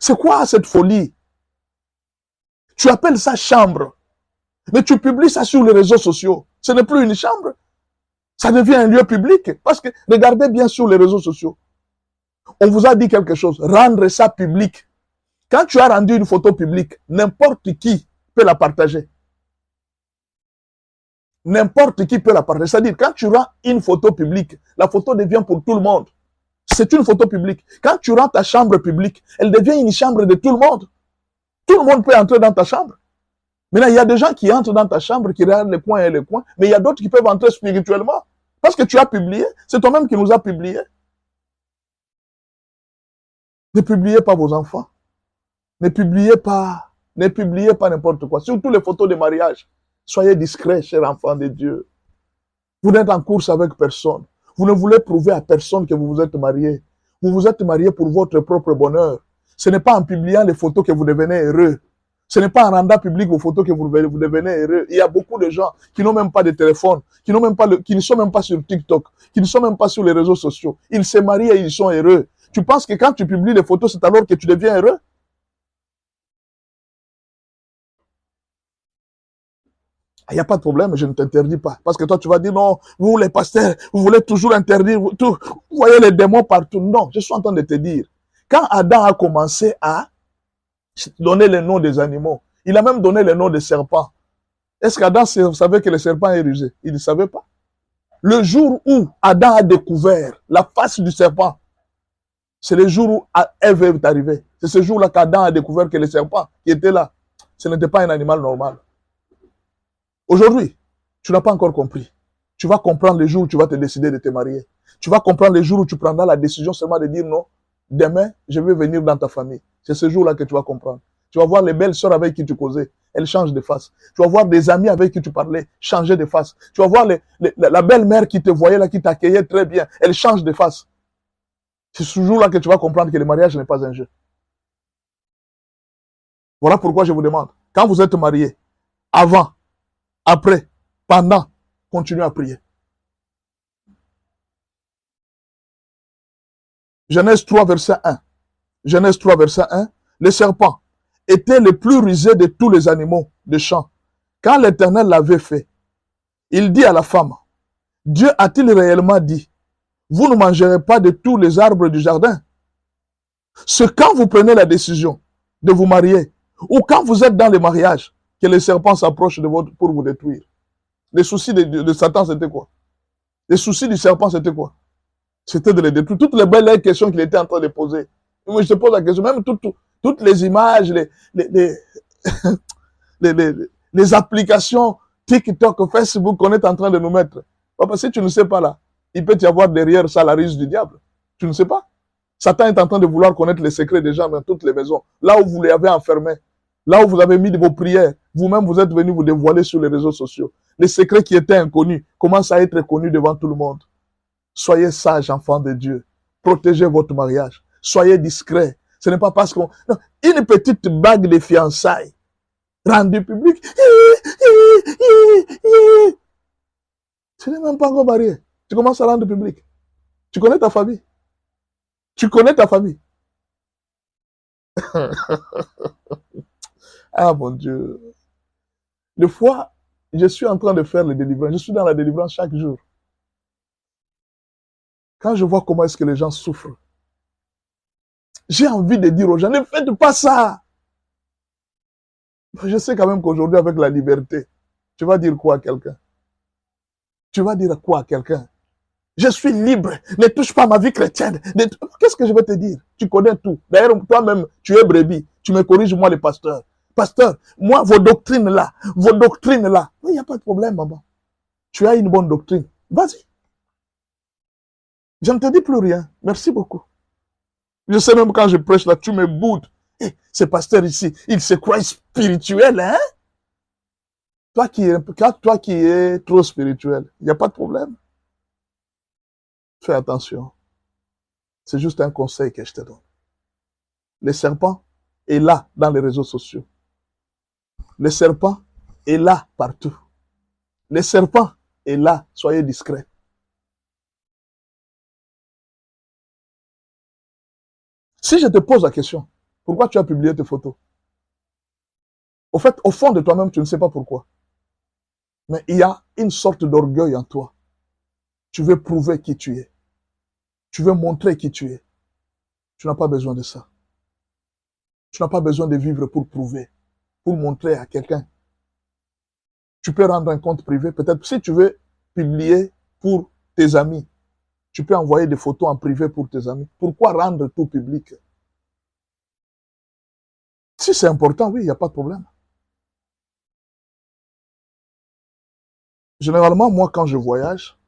C'est quoi cette folie? Tu appelles ça chambre, mais tu publies ça sur les réseaux sociaux. Ce n'est plus une chambre. Ça devient un lieu public. Parce que regardez bien sur les réseaux sociaux. On vous a dit quelque chose. Rendre ça public. Quand tu as rendu une photo publique, n'importe qui peut la partager. N'importe qui peut la partager. C'est-à-dire, quand tu rends une photo publique, la photo devient pour tout le monde. C'est une photo publique. Quand tu rends ta chambre publique, elle devient une chambre de tout le monde. Tout le monde peut entrer dans ta chambre. Maintenant, il y a des gens qui entrent dans ta chambre, qui regardent les coins et les coins, mais il y a d'autres qui peuvent entrer spirituellement. Parce que tu as publié. C'est toi-même qui nous as publié. Ne publiez pas vos enfants. Ne publiez pas n'importe quoi. Surtout les photos de mariage. Soyez discrets, chers enfants de Dieu. Vous n'êtes en course avec personne. Vous ne voulez prouver à personne que vous vous êtes mariés. Vous vous êtes mariés pour votre propre bonheur. Ce n'est pas en publiant les photos que vous devenez heureux. Ce n'est pas en rendant public vos photos que vous devenez heureux. Il y a beaucoup de gens qui n'ont même pas de téléphone, qui ne sont même pas sur TikTok, qui ne sont même pas sur les réseaux sociaux. Ils se marient et ils sont heureux. Tu penses que quand tu publies les photos, c'est alors que tu deviens heureux? Il n'y a pas de problème, je ne t'interdis pas. Parce que toi, tu vas dire, non, vous les pasteurs, vous voulez toujours interdire tout. Vous voyez les démons partout. Non, je suis en train de te dire. Quand Adam a commencé à donner les noms des animaux, il a même donné les noms des serpents. Est-ce qu'Adam savait que le serpent est rusé? Il ne savait pas. Le jour où Adam a découvert la face du serpent, c'est le jour où Ève est arrivée. C'est ce jour-là qu'Adam a découvert que le serpent qui était là, ce n'était pas un animal normal. Aujourd'hui, tu n'as pas encore compris. Tu vas comprendre le jour où tu vas te décider de te marier. Tu vas comprendre les jours où tu prendras la décision seulement de dire non, demain, je vais venir dans ta famille. C'est ce jour-là que tu vas comprendre. Tu vas voir les belles sœurs avec qui tu causais, elles changent de face. Tu vas voir des amis avec qui tu parlais, changer de face. Tu vas voir la belle-mère qui te voyait là, qui t'accueillait très bien, elle change de face. C'est ce jour-là que tu vas comprendre que le mariage n'est pas un jeu. Voilà pourquoi je vous demande, quand vous êtes mariés, avant, après, pendant, continuez à prier. Genèse 3, verset 1. Genèse 3, verset 1. Le serpent était le plus rusé de tous les animaux de champ. Quand l'Éternel l'avait fait, il dit à la femme, Dieu a-t-il réellement dit, vous ne mangerez pas de tous les arbres du jardin? C'est quand vous prenez la décision de vous marier, ou quand vous êtes dans le mariage, que le serpent s'approche de votre pour vous détruire. Les soucis de Satan, c'était quoi? Les soucis du serpent, c'était quoi? C'était de les détruire. Toutes les belles questions qu'il était en train de poser. Moi, je te pose la question, même toutes les images, les applications TikTok, Facebook qu'on est en train de nous mettre. Parce que si tu ne sais pas là, il peut y avoir derrière ça la ruse du diable. Tu ne sais pas. Satan est en train de vouloir connaître les secrets des gens dans toutes les maisons. Là où vous les avez enfermés, là où vous avez mis de vos prières, vous-même vous êtes venu vous dévoiler sur les réseaux sociaux. Les secrets qui étaient inconnus commencent à être connus devant tout le monde. Soyez sages, enfants de Dieu. Protégez votre mariage. Soyez discrets. Ce n'est pas parce qu'on... Non, une petite bague de fiançailles rendue publique. Tu n'es même pas encore marié. Tu commences à rendre public. Tu connais ta famille. Tu connais ta famille. Ah mon Dieu. Des fois, je suis en train de faire le délivrance. Je suis dans la délivrance chaque jour. Quand je vois comment est-ce que les gens souffrent, j'ai envie de dire aux gens, ne faites pas ça. Je sais quand même qu'aujourd'hui, avec la liberté, tu vas dire quoi à quelqu'un? Tu vas dire quoi à quelqu'un? Je suis libre, ne touche pas ma vie chrétienne. Qu'est-ce que je vais te dire? Tu connais tout. D'ailleurs, toi-même, tu es brebis. Tu me corriges, moi, le pasteur. Pasteur, moi, vos doctrines là, il n'y a pas de problème, maman. Tu as une bonne doctrine. Vas-y. Je ne te dis plus rien. Merci beaucoup. Je sais même quand je prêche là, tu me boudes. Hey, ce pasteur ici, il se croit spirituel, hein? Toi qui es trop spirituel, il n'y a pas de problème. Fais attention. C'est juste un conseil que je te donne. Le serpent est là dans les réseaux sociaux. Le serpent est là partout. Le serpent est là. Soyez discrets. Si je te pose la question, pourquoi tu as publié tes photos? Au fait, au fond de toi-même, tu ne sais pas pourquoi. Mais il y a une sorte d'orgueil en toi. Tu veux prouver qui tu es. Tu veux montrer qui tu es. Tu n'as pas besoin de ça. Tu n'as pas besoin de vivre pour prouver, pour montrer à quelqu'un. Tu peux rendre un compte privé. Peut-être si tu veux publier pour tes amis, tu peux envoyer des photos en privé pour tes amis. Pourquoi rendre tout public? Si c'est important, oui, il n'y a pas de problème. Généralement, moi, quand je voyage,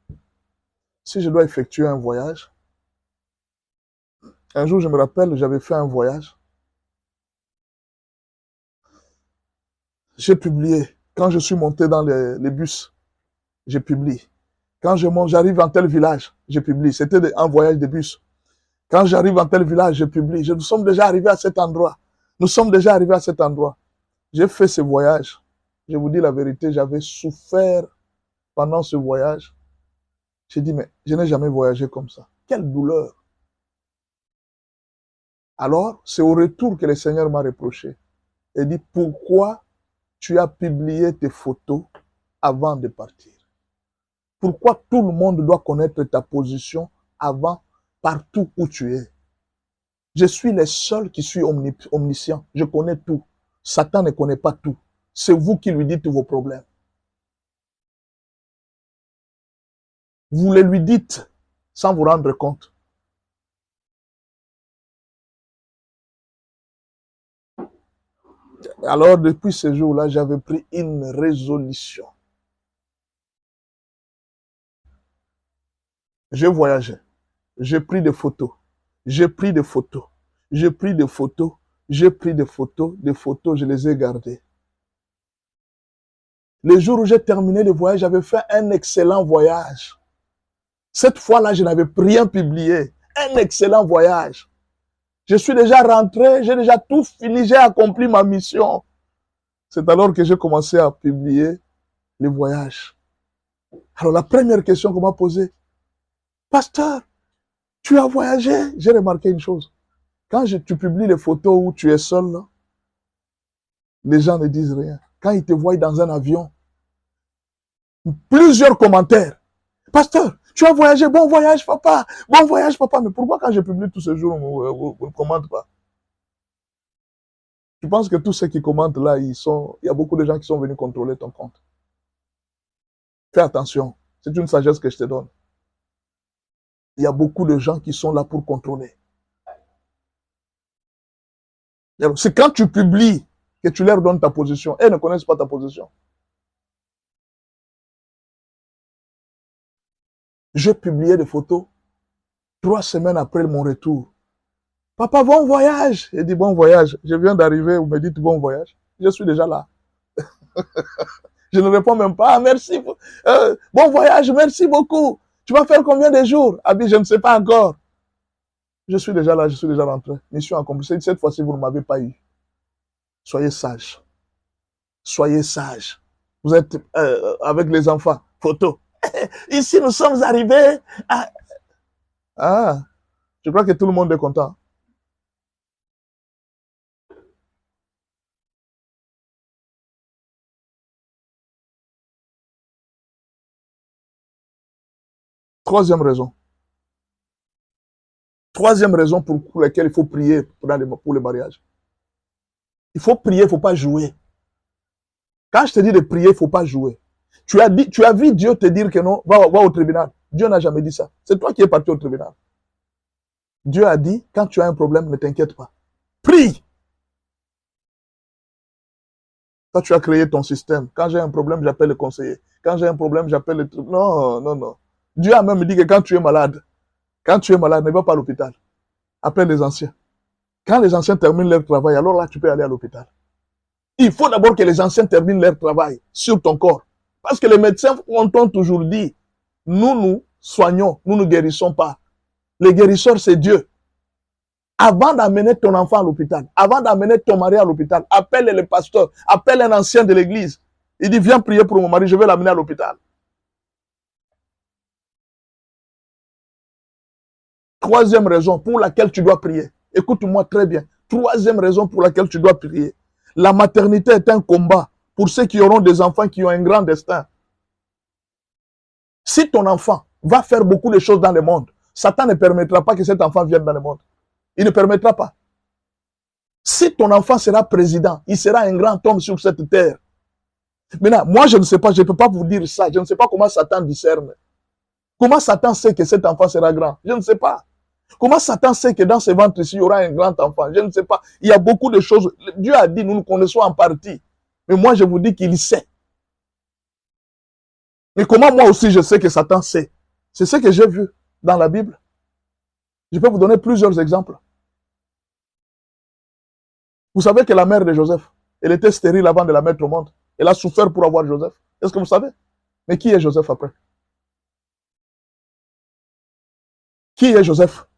si je dois effectuer un voyage, un jour, je me rappelle, j'avais fait un voyage. J'ai publié. Quand je suis monté dans les bus, j'ai publié. Quand j'arrive en tel village, je publie. C'était un voyage de bus. Quand j'arrive en tel village, je publie. Nous sommes déjà arrivés à cet endroit. Nous sommes déjà arrivés à cet endroit. J'ai fait ce voyage. Je vous dis la vérité, j'avais souffert pendant ce voyage. J'ai dit, mais je n'ai jamais voyagé comme ça. Quelle douleur. Alors, c'est au retour que le Seigneur m'a reproché. Il dit, pourquoi tu as publié tes photos avant de partir? Pourquoi tout le monde doit connaître ta position avant, partout où tu es? Je suis le seul qui suis omniscient. Je connais tout. Satan ne connaît pas tout. C'est vous qui lui dites vos problèmes. Vous les lui dites sans vous rendre compte. Alors, depuis ce jour-là, j'avais pris une résolution. J'ai voyagé. J'ai pris des photos. J'ai pris des photos. J'ai pris des photos. J'ai pris des photos. Des photos, je les ai gardées. Le jour où j'ai terminé le voyage, j'avais fait un excellent voyage. Cette fois-là, je n'avais rien publié. Un excellent voyage. Je suis déjà rentré, j'ai déjà tout fini, j'ai accompli ma mission. C'est alors que j'ai commencé à publier les voyages. Alors la première question qu'on m'a posée, pasteur, tu as voyagé? J'ai remarqué une chose. Quand tu publies les photos où tu es seul, là, les gens ne disent rien. Quand ils te voient dans un avion, plusieurs commentaires. Pasteur, tu as voyagé, bon voyage papa, bon voyage papa. Mais pourquoi quand je publie tous ces jours, vous ne commentez pas? Je pense que tous ceux qui commentent là, il y a beaucoup de gens qui sont venus contrôler ton compte. Fais attention, c'est une sagesse que je te donne. Il y a beaucoup de gens qui sont là pour contrôler. C'est quand tu publies que tu leur donnes ta position. Elles ne connaissent pas ta position. J'ai publié des photos 3 semaines après mon retour. Papa, bon voyage. Il dit bon voyage. Je viens d'arriver, vous me dites bon voyage. Je suis déjà là. Je ne réponds même pas. Ah, merci. Bon voyage, merci beaucoup. Tu vas faire combien de jours? Abi, je ne sais pas encore. Je suis déjà là, je suis déjà rentré. Mission accomplie. Cette fois-ci, vous ne m'avez pas eu. Soyez sages. Soyez sages. Vous êtes avec les enfants. Photo. Ici, nous sommes arrivés à... Ah, je crois que tout le monde est content. Troisième raison. Troisième raison pour laquelle il faut prier pour le mariage. Il faut prier, il ne faut pas jouer. Quand je te dis de prier, il ne faut pas jouer. Tu as vu Dieu te dire que non, va au tribunal. Dieu n'a jamais dit ça. C'est toi qui es parti au tribunal. Dieu a dit, quand tu as un problème, ne t'inquiète pas. Prie. Toi, tu as créé ton système. Quand j'ai un problème, j'appelle le conseiller. Quand j'ai un problème, j'appelle le... Non, non, non. Dieu a même dit que quand tu es malade, ne va pas à l'hôpital. Appelle les anciens. Quand les anciens terminent leur travail, alors là, tu peux aller à l'hôpital. Il faut d'abord que les anciens terminent leur travail sur ton corps. Parce que les médecins ont toujours dit, nous soignons, nous ne guérissons pas. Les guérisseurs, c'est Dieu. Avant d'amener ton enfant à l'hôpital, avant d'amener ton mari à l'hôpital, appelle le pasteur, appelle un ancien de l'église. Il dit, viens prier pour mon mari, je vais l'amener à l'hôpital. Troisième raison pour laquelle tu dois prier. Écoute-moi très bien. Troisième raison pour laquelle tu dois prier. La maternité est un combat pour ceux qui auront des enfants qui ont un grand destin. Si ton enfant va faire beaucoup de choses dans le monde, Satan ne permettra pas que cet enfant vienne dans le monde. Il ne permettra pas. Si ton enfant sera président, il sera un grand homme sur cette terre. Maintenant, moi je ne sais pas, je ne peux pas vous dire ça. Je ne sais pas comment Satan discerne. Comment Satan sait que cet enfant sera grand? Je ne sais pas. Comment Satan sait que dans ce ventre ici, il y aura un grand enfant? Je ne sais pas. Il y a beaucoup de choses. Dieu a dit, nous nous connaissons en partie. Mais moi, je vous dis qu'il sait. Mais comment moi aussi, je sais que Satan sait? C'est ce que j'ai vu dans la Bible. Je peux vous donner plusieurs exemples. Vous savez que la mère de Joseph, elle était stérile avant de la mettre au monde. Elle a souffert pour avoir Joseph. Est-ce que vous savez? Mais qui est Joseph après? Qui est Joseph?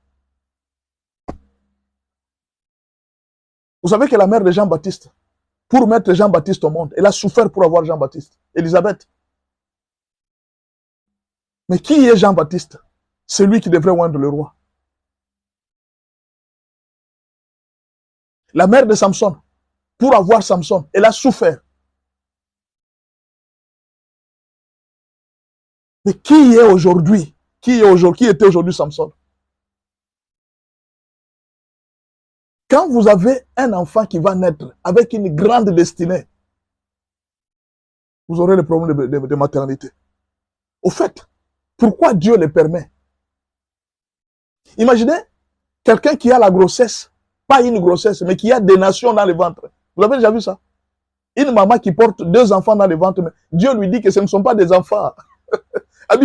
Vous savez que la mère de Jean-Baptiste, pour mettre Jean-Baptiste au monde, elle a souffert pour avoir Jean-Baptiste. Élisabeth. Mais qui est Jean-Baptiste? C'est lui qui devrait oindre le roi. La mère de Samson, pour avoir Samson, elle a souffert. Mais qui est aujourd'hui? Qui était aujourd'hui Samson? Quand vous avez un enfant qui va naître avec une grande destinée, vous aurez le problème de maternité. Au fait, pourquoi Dieu le permet? Imaginez quelqu'un qui a la grossesse, pas une grossesse, mais qui a des nations dans le ventre. Vous avez déjà vu ça? Une maman qui porte 2 enfants dans le ventre, mais Dieu lui dit que ce ne sont pas des enfants.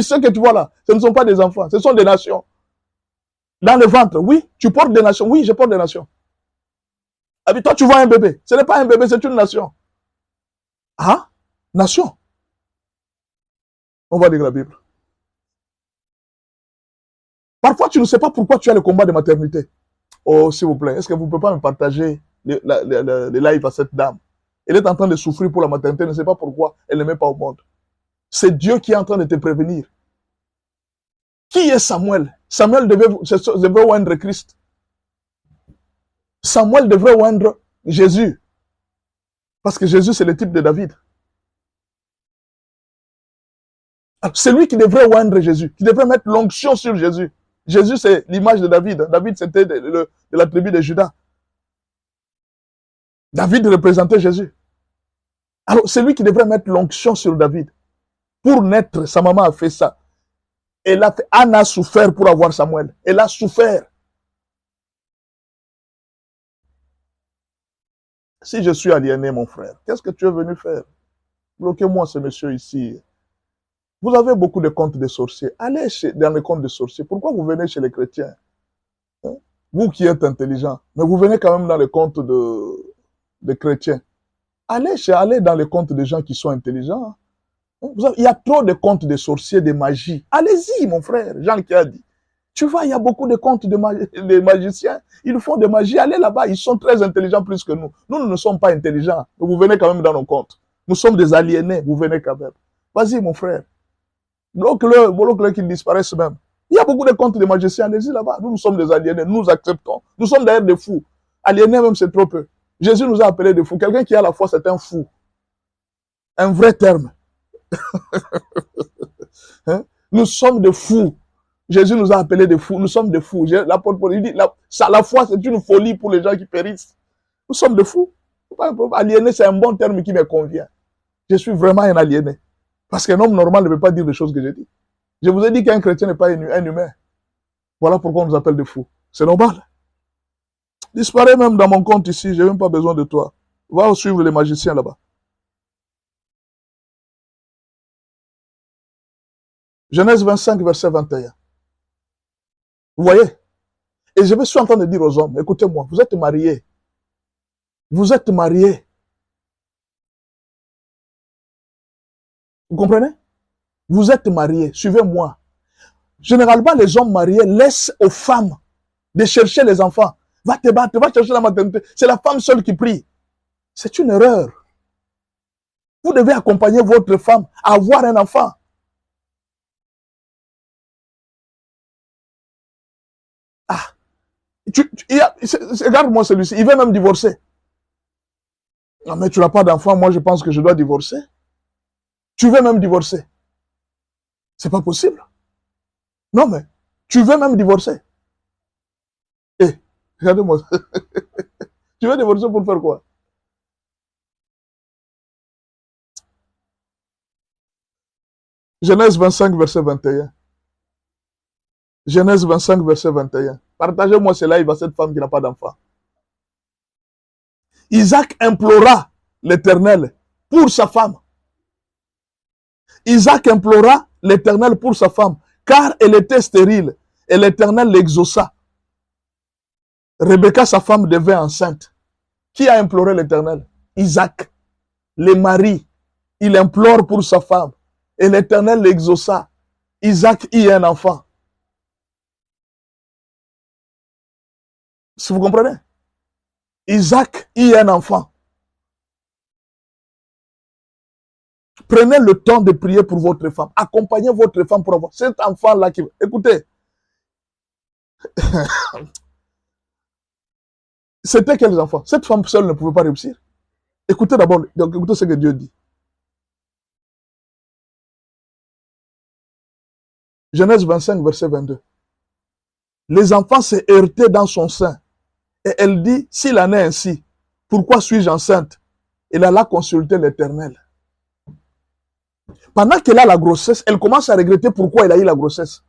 Ceux que tu vois là, ce ne sont pas des enfants, ce sont des nations. Dans le ventre, oui, tu portes des nations. Oui, je porte des nations. Toi, tu vois un bébé. Ce n'est pas un bébé, c'est une nation. Ah, nation. On va lire la Bible. Parfois, tu ne sais pas pourquoi tu as le combat de maternité. Oh, s'il vous plaît, est-ce que vous ne pouvez pas me partager les lives à cette dame? Elle est en train de souffrir pour la maternité, elle ne sait pas pourquoi elle ne met pas au monde. C'est Dieu qui est en train de te prévenir. Qui est Samuel? Samuel devait oindre Christ. Samuel devrait oindre Jésus. Parce que Jésus, c'est le type de David. C'est lui qui devrait oindre Jésus, qui devrait mettre l'onction sur Jésus. Jésus, c'est l'image de David. David, c'était de la tribu de Juda. David représentait Jésus. Alors, c'est lui qui devrait mettre l'onction sur David. Pour naître, sa maman a fait ça. Anne a souffert pour avoir Samuel. Elle a souffert. Si je suis aliéné, mon frère, qu'est-ce que tu es venu faire? Bloquez-moi ce monsieur ici. Vous avez beaucoup de comptes de sorciers. Allez dans les comptes de sorciers. Pourquoi vous venez chez les chrétiens? Vous qui êtes intelligents, mais vous venez quand même dans les comptes de chrétiens. Allez dans les comptes des gens qui sont intelligents. Il y a trop de comptes de sorciers, de magie. Allez-y, mon frère, Jean qui a dit. Tu vois, il y a beaucoup de comptes de magiciens. Ils font des magies. Allez là-bas, ils sont très intelligents plus que nous. Nous ne sommes pas intelligents. Vous venez quand même dans nos comptes. Nous sommes des aliénés. Vous venez quand même. Vas-y, mon frère. Bloque-le qu'ils disparaissent même. Il y a beaucoup de comptes de magiciens. Allez-y là-bas. Nous sommes des aliénés. Nous acceptons. Nous sommes d'ailleurs des fous. Aliénés même, c'est trop peu. Jésus nous a appelés des fous. Quelqu'un qui a la foi, c'est un fou. Un vrai terme. Hein? Nous sommes des fous. Jésus nous a appelés des fous. Nous sommes des fous. L'apôtre Paul dit, la foi, c'est une folie pour les gens qui périssent. Nous sommes des fous. Aliéné, c'est un bon terme qui me convient. Je suis vraiment un aliéné. Parce qu'un homme normal ne veut pas dire les choses que j'ai dit. Je vous ai dit qu'un chrétien n'est pas un humain. Voilà pourquoi on nous appelle des fous. C'est normal. Disparais même dans mon compte ici. Je n'ai même pas besoin de toi. Va suivre les magiciens là-bas. Genèse 25, verset 21. Vous voyez? Et je suis en train de dire aux hommes, écoutez-moi, vous êtes mariés. Vous êtes mariés. Vous comprenez? Vous êtes mariés. Suivez-moi. Généralement, les hommes mariés laissent aux femmes de chercher les enfants. Va te battre, va chercher la maternité. C'est la femme seule qui prie. C'est une erreur. Vous devez accompagner votre femme à avoir un enfant. Ah. Regarde-moi celui-ci. Il veut même divorcer. Non, mais tu n'as pas d'enfant. Moi, je pense que je dois divorcer. Tu veux même divorcer. C'est pas possible. Non, mais tu veux même divorcer. Eh, regardez-moi. Tu veux divorcer pour faire quoi? Genèse 25, verset 21. Genèse 25, verset 21. Partagez-moi ce live à cette femme qui n'a pas d'enfant. Isaac implora l'Éternel pour sa femme. Isaac implora l'Éternel pour sa femme, car elle était stérile, et l'Éternel l'exauça. Rebecca, sa femme, devint enceinte. Qui a imploré l'Éternel? Isaac. Le mari, il implore pour sa femme, et l'Éternel l'exauça. Isaac y a un enfant. Si vous comprenez? Isaac y a un enfant. Prenez le temps de prier pour votre femme. Accompagnez votre femme pour avoir cet enfant-là qui... Écoutez. C'était quels enfants? Cette femme seule ne pouvait pas réussir. Écoutez d'abord, écoutez ce que Dieu dit. Genèse 25, verset 22. Les enfants se heurtaient dans son sein. Et elle dit, s'il en est ainsi, pourquoi suis-je enceinte? Elle alla consulter l'Éternel. Pendant qu'elle a la grossesse, elle commence à regretter pourquoi elle a eu la grossesse.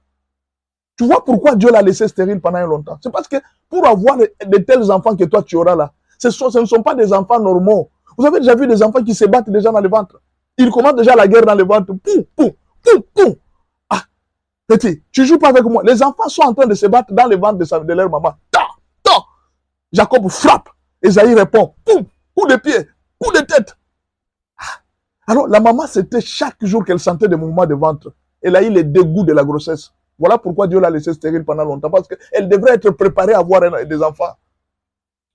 Tu vois pourquoi Dieu l'a laissé stérile pendant longtemps? C'est parce que pour avoir de tels enfants que toi tu auras là, ce ne sont pas des enfants normaux. Vous avez déjà vu des enfants qui se battent déjà dans le ventre. Ils commencent déjà la guerre dans le ventre. Poum, poum, poum, poum. Petit, tu joues pas avec moi. Les enfants sont en train de se battre dans les ventres de leur maman. Ta, ta. Jacob frappe. Esaïe répond. Poum, coup de pied, coup de tête. Alors, la maman, c'était chaque jour qu'elle sentait des mouvements de ventre. Elle a eu les dégoûts de la grossesse. Voilà pourquoi Dieu l'a laissée stérile pendant longtemps. Parce qu'elle devrait être préparée à avoir des enfants.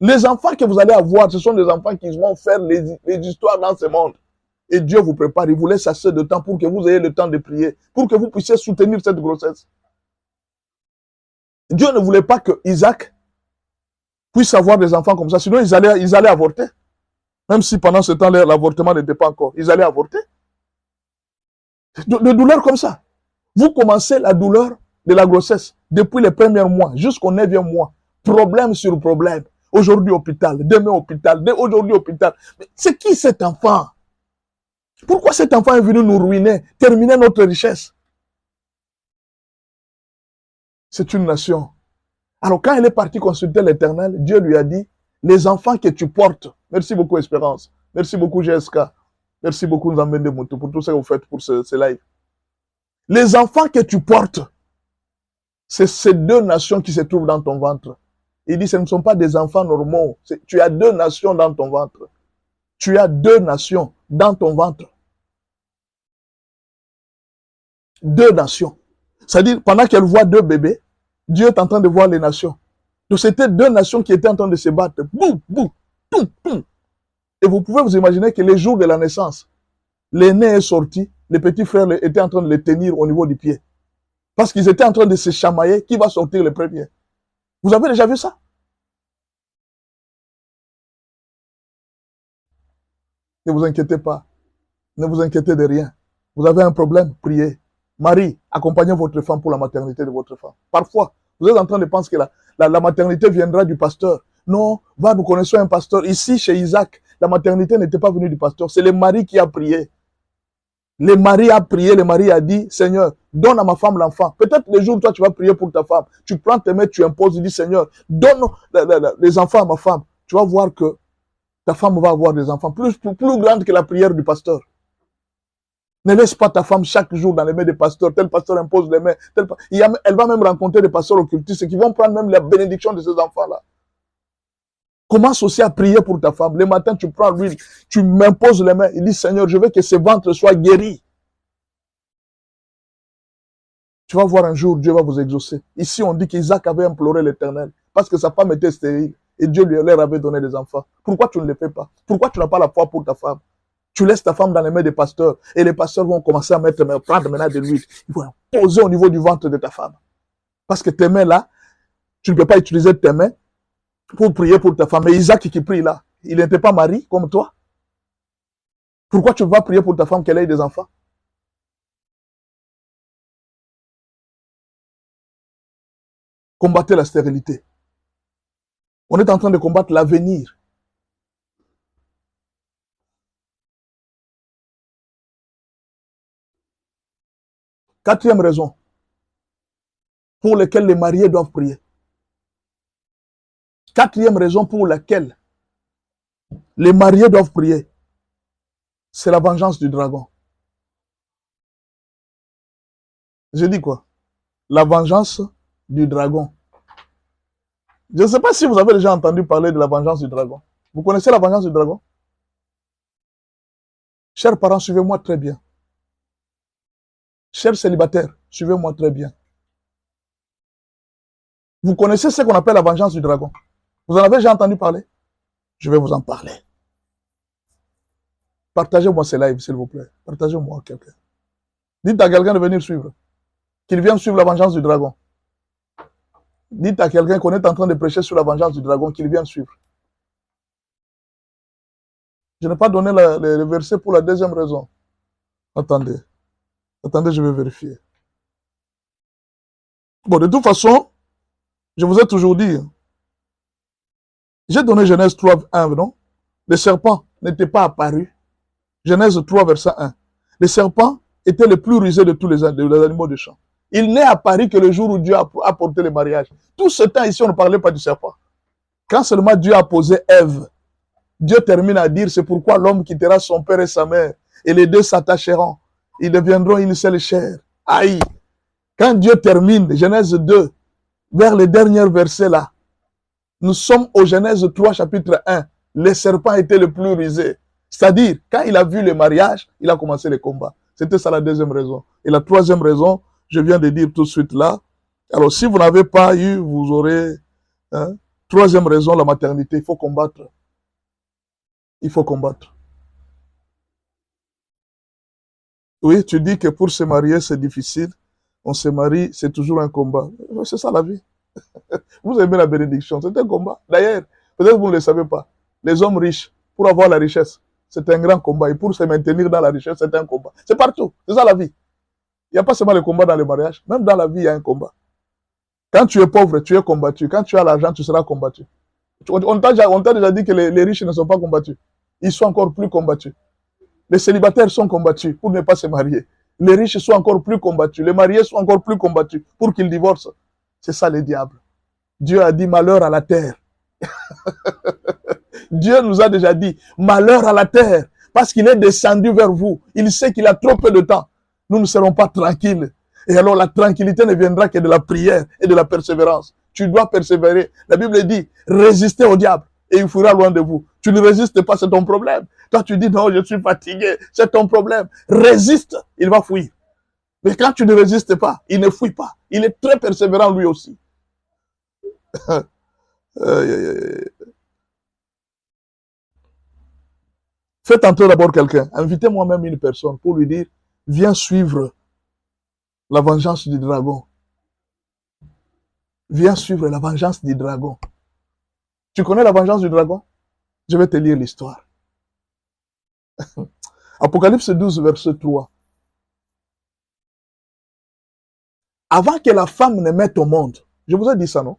Les enfants que vous allez avoir, ce sont des enfants qui vont faire les histoires dans ce monde. Et Dieu vous prépare, il vous laisse assez de temps pour que vous ayez le temps de prier, pour que vous puissiez soutenir cette grossesse. Dieu ne voulait pas que Isaac puisse avoir des enfants comme ça, sinon ils allaient avorter. Même si pendant ce temps, l'avortement n'était pas encore, ils allaient avorter. De douleurs comme ça. Vous commencez la douleur de la grossesse depuis les premiers mois jusqu'au 9e mois. Problème sur problème. Aujourd'hui hôpital, demain hôpital, aujourd'hui hôpital. Mais c'est qui cet enfant? Pourquoi cet enfant est venu nous ruiner, terminer notre richesse? C'est une nation. Alors quand elle est partie consulter l'Éternel, Dieu lui a dit, les enfants que tu portes, merci beaucoup Espérance, merci beaucoup GSK, merci beaucoup Nzambende Moto pour tout ce que vous faites pour ce live. Les enfants que tu portes, c'est ces deux nations qui se trouvent dans ton ventre. Il dit, ce ne sont pas des enfants normaux. Tu as deux nations dans ton ventre. Tu as deux nations dans ton ventre. Deux nations. C'est-à-dire, pendant qu'elle voit deux bébés, Dieu est en train de voir les nations. Donc, c'était deux nations qui étaient en train de se battre. Boum, boum, boum, boum. Et vous pouvez vous imaginer que les jours de la naissance, l'aîné est sorti, les petits frères étaient en train de les tenir au niveau du pied. Parce qu'ils étaient en train de se chamailler, qui va sortir le premier? Vous avez déjà vu ça? Ne vous inquiétez pas. Ne vous inquiétez de rien. Vous avez un problème, priez. Marie, accompagnez votre femme pour la maternité de votre femme. Parfois, vous êtes en train de penser que la maternité viendra du pasteur. Non, nous connaissons un pasteur. Ici, chez Isaac, la maternité n'était pas venue du pasteur. C'est le mari qui a prié. Le mari a prié, le mari a dit, Seigneur, donne à ma femme l'enfant. Peut-être le jour où toi tu vas prier pour ta femme, tu prends tes mains, tu imposes, tu dis, Seigneur, donne les enfants à ma femme. Tu vas voir que ta femme va avoir des enfants plus grandes que la prière du pasteur. Ne laisse pas ta femme chaque jour dans les mains des pasteurs. Tel pasteur impose les mains. Elle va même rencontrer des pasteurs occultistes qui vont prendre même la bénédiction de ces enfants-là. Commence aussi à prier pour ta femme. Le matin, tu prends l'huile, tu m'imposes les mains. Il dit, Seigneur, je veux que ce ventre soit guéri. Tu vas voir un jour, Dieu va vous exaucer. Ici, on dit qu'Isaac avait imploré l'Éternel parce que sa femme était stérile et Dieu leur avait donné des enfants. Pourquoi tu ne le fais pas? Pourquoi tu n'as pas la foi pour ta femme? Tu laisses ta femme dans les mains des pasteurs et les pasteurs vont commencer à prendre maintenant de l'huile. Ils vont poser au niveau du ventre de ta femme. Parce que tes mains là, tu ne peux pas utiliser tes mains pour prier pour ta femme. Mais Isaac qui prie là, il n'était pas marié comme toi. Pourquoi tu vas prier pour ta femme qu'elle ait des enfants? Combattez la stérilité. On est en train de combattre l'avenir. Quatrième raison pour laquelle les mariés doivent prier. Quatrième raison pour laquelle les mariés doivent prier, c'est la vengeance du dragon. Je dis quoi? La vengeance du dragon. Je ne sais pas si vous avez déjà entendu parler de la vengeance du dragon. Vous connaissez la vengeance du dragon? Chers parents, suivez-moi très bien. Chers célibataires, suivez-moi très bien. Vous connaissez ce qu'on appelle la vengeance du dragon? Vous en avez déjà entendu parler? Je vais vous en parler. Partagez-moi ce live, s'il vous plaît. Partagez-moi à quelqu'un. Dites à quelqu'un de venir suivre. Qu'il vienne suivre la vengeance du dragon. Dites à quelqu'un qu'on est en train de prêcher sur la vengeance du dragon, qu'il vienne suivre. Je n'ai pas donné le verset pour la deuxième raison. Attendez. Attendez, je vais vérifier. Bon, de toute façon, je vous ai toujours dit, j'ai donné Genèse 3, 1, non? Le serpent n'était pas apparu. Genèse 3, verset 1. Le serpent était le plus rusé de tous les animaux de champ. Il n'est apparu que le jour où Dieu a porté le mariage. Tout ce temps ici, on ne parlait pas du serpent. Quand seulement Dieu a posé Ève, Dieu termine à dire, c'est pourquoi l'homme quittera son père et sa mère, et les deux s'attacheront. Ils deviendront une seule chair. Aïe! Quand Dieu termine, Genèse 2, vers les derniers versets là, nous sommes au Genèse 3, chapitre 1. Le serpent était le plus rusé. C'est-à-dire, quand il a vu le mariage, il a commencé les combats. C'était ça la deuxième raison. Et la troisième raison, je viens de dire tout de suite là. Alors, si vous n'avez pas eu, vous aurez... Hein, troisième raison, la maternité. Il faut combattre. Il faut combattre. Oui, tu dis que pour se marier, c'est difficile. On se marie, c'est toujours un combat. C'est ça la vie. Vous aimez la bénédiction, c'est un combat. D'ailleurs, peut-être vous ne le savez pas. Les hommes riches, pour avoir la richesse, c'est un grand combat. Et pour se maintenir dans la richesse, c'est un combat. C'est partout. C'est ça la vie. Il n'y a pas seulement le combat dans le mariage. Même dans la vie, il y a un combat. Quand tu es pauvre, tu es combattu. Quand tu as l'argent, tu seras combattu. On t'a déjà dit que les riches ne sont pas combattus. Ils sont encore plus combattus. Les célibataires sont combattus pour ne pas se marier. Les riches sont encore plus combattus. Les mariés sont encore plus combattus pour qu'ils divorcent. C'est ça le diable. Dieu a dit malheur à la terre. Dieu nous a déjà dit malheur à la terre parce qu'il est descendu vers vous. Il sait qu'il a trop peu de temps. Nous ne serons pas tranquilles. Et alors la tranquillité ne viendra que de la prière et de la persévérance. Tu dois persévérer. La Bible dit résistez au diable et il fuira loin de vous. Tu ne résistes pas, c'est ton problème. Toi tu dis non, je suis fatigué, c'est ton problème. Résiste, il va fuir. Mais quand tu ne résistes pas, il ne fuit pas. Il est très persévérant lui aussi. Faites entrer d'abord quelqu'un. Invitez moi-même une personne pour lui dire, viens suivre la vengeance du dragon. Viens suivre la vengeance du dragon. Tu connais la vengeance du dragon? Je vais te lire l'histoire. Apocalypse 12, verset 3. Avant que la femme ne mette au monde, je vous ai dit ça, non?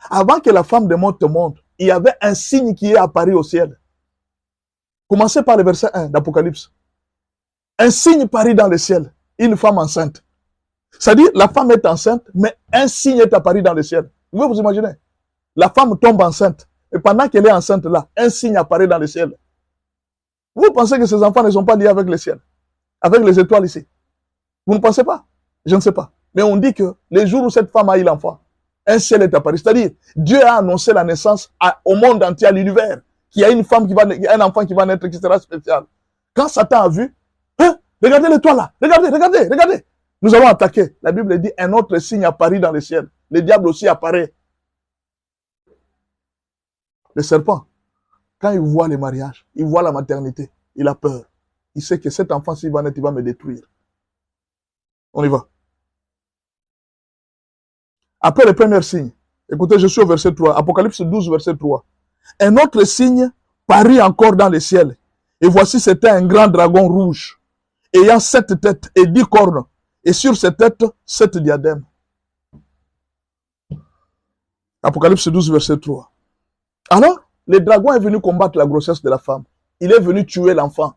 Avant que la femme ne mette au monde, il y avait un signe qui est apparu au ciel. Commencez par le verset 1 d'Apocalypse. Un signe parut dans le ciel, une femme enceinte. C'est-à-dire, la femme est enceinte, mais un signe est apparu dans le ciel. Vous pouvez vous imaginer? La femme tombe enceinte, et pendant qu'elle est enceinte là, un signe apparaît dans le ciel. Vous pensez que ces enfants ne sont pas liés avec le ciel, avec les étoiles ici? Vous ne pensez pas? Je ne sais pas. Mais on dit que les jours où cette femme a eu l'enfant, un ciel est apparu. C'est-à-dire, Dieu a annoncé la naissance au monde entier, à l'univers, qu'il y a une femme qui va, un enfant qui va naître qui sera spécial. Quand Satan a vu, hein, regardez l'étoile là, regardez. Nous allons attaquer. La Bible dit, un autre signe apparaît dans le ciel. Le diable aussi apparaît. Le serpent, quand il voit les mariages, il voit la maternité, il a peur. Il sait que cet enfant, s'il va naître, il va me détruire. On y va. Après le premier signe, écoutez, je suis au verset 3, Apocalypse 12, verset 3. Un autre signe parut encore dans le ciel. Et voici, c'était un grand dragon rouge, ayant 7 têtes et 10 cornes, et sur ces têtes, 7 diadèmes. Apocalypse 12, verset 3. Alors, le dragon est venu combattre la grossesse de la femme. Il est venu tuer l'enfant.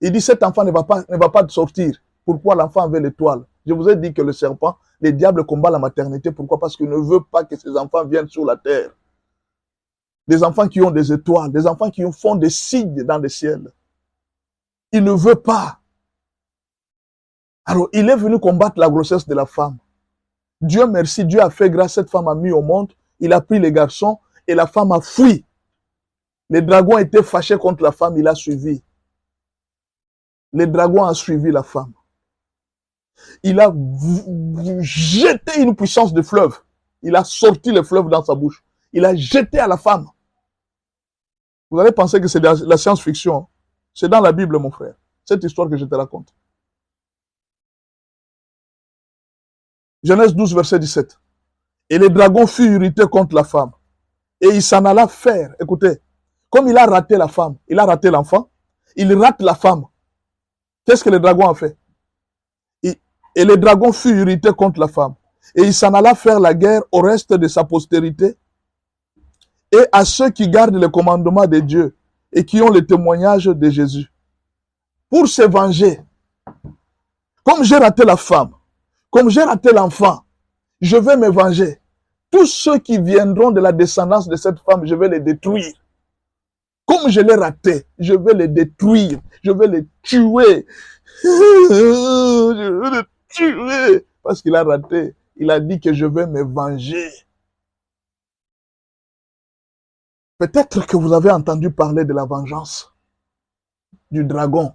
Il dit, cet enfant ne va pas sortir. Pourquoi l'enfant avait l'étoile? Je vous ai dit que le serpent, le diable combat la maternité. Pourquoi? Parce qu'il ne veut pas que ses enfants viennent sur la terre. Des enfants qui ont des étoiles, des enfants qui font des signes dans le ciel. Il ne veut pas. Alors, il est venu combattre la grossesse de la femme. Dieu merci, Dieu a fait grâce, cette femme a mis au monde. Il a pris les garçons et la femme a fui. Le dragon était fâché contre la femme, il a suivi. Le dragon a suivi la femme. Il a jeté une puissance de fleuve. Il a sorti le fleuve dans sa bouche. Il a jeté à la femme. Vous allez penser que c'est de la science-fiction. C'est dans la Bible, mon frère. Cette histoire que je te raconte. Genèse 12, verset 17. Et le dragon fut irrité contre la femme. Et il s'en alla faire. Écoutez, comme il a raté la femme, il a raté l'enfant, il rate la femme. Qu'est-ce que le dragon a fait? Et le dragon fut irrité contre la femme. Et il s'en alla faire la guerre au reste de sa postérité et à ceux qui gardent le commandement de Dieu et qui ont le témoignage de Jésus. Pour se venger. Comme j'ai raté la femme, comme j'ai raté l'enfant, je vais me venger. Tous ceux qui viendront de la descendance de cette femme, je vais les détruire. Comme je l'ai raté, je vais les détruire. Je vais les tuer. Je vais les tuer. parce qu'il a raté. Il a dit que je vais me venger. Peut-être que vous avez entendu parler de la vengeance du dragon.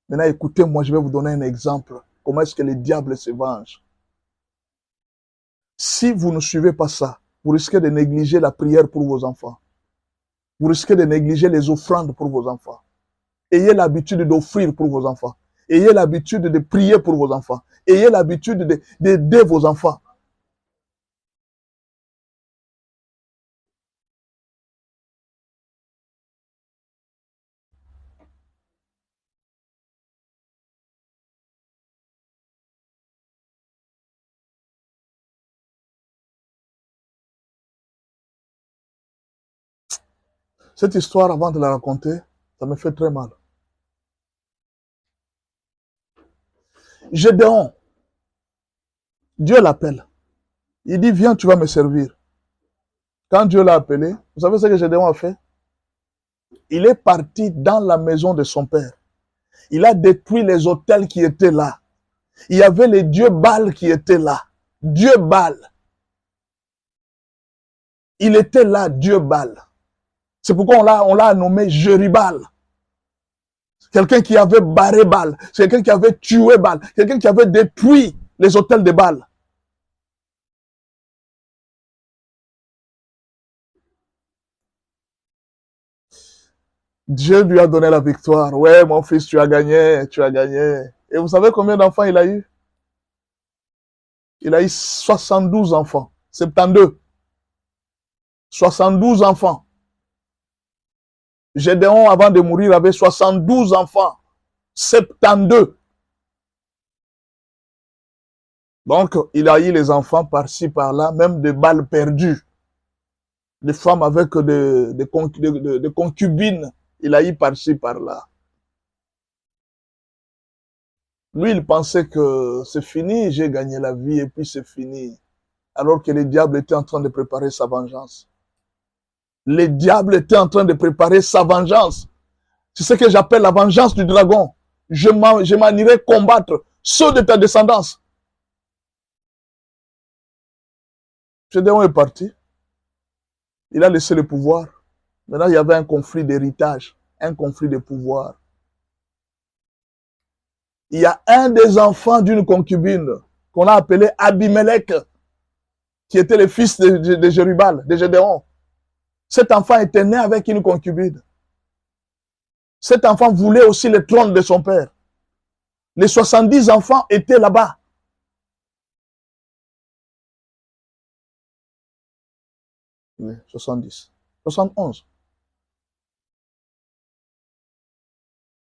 Maintenant, écoutez, moi, je vais vous donner un exemple. Comment est-ce que le diable se venge? Si vous ne suivez pas ça, vous risquez de négliger la prière pour vos enfants. Vous risquez de négliger les offrandes pour vos enfants. Ayez l'habitude d'offrir pour vos enfants. Ayez l'habitude de prier pour vos enfants. Ayez l'habitude d'aider vos enfants. Cette histoire, avant de la raconter, ça me fait très mal. Gédéon, Dieu l'appelle. Il dit, viens, tu vas me servir. Quand Dieu l'a appelé, vous savez ce que Gédéon a fait? Il est parti dans la maison de son père. Il a détruit les autels qui étaient là. Il y avait les dieux Baal qui étaient là. Dieu Baal. Il était là, Dieu Baal. C'est pourquoi on l'a nommé Jérubal. Quelqu'un qui avait barré Baal. C'est quelqu'un qui avait tué Baal. Quelqu'un qui avait détruit les autels de Baal. Dieu lui a donné la victoire. Ouais, mon fils, tu as gagné, tu as gagné. Et vous savez combien d'enfants il a eu? Il a eu 72 enfants. 72. 72 enfants. Gédéon, avant de mourir, avait 72 enfants. 72. Donc, il a eu les enfants par-ci, par-là, même des balles perdues. Des femmes avec des concubines. Il a eu par-ci, par-là. Lui, il pensait que c'est fini, j'ai gagné la vie et puis c'est fini. Alors que le diable était en train de préparer sa vengeance. Le diable était en train de préparer sa vengeance. C'est ce que j'appelle la vengeance du dragon. Je m'en irai combattre ceux de ta descendance. Gédéon est parti. Il a laissé le pouvoir. Maintenant, il y avait un conflit d'héritage, un conflit de pouvoir. Il y a un des enfants d'une concubine qu'on a appelé Abimelech, qui était le fils de Jérubal, de Gédéon. Cet enfant était né avec une concubine. Cet enfant voulait aussi le trône de son père. Les 70 enfants étaient là-bas. Oui, 70. 71.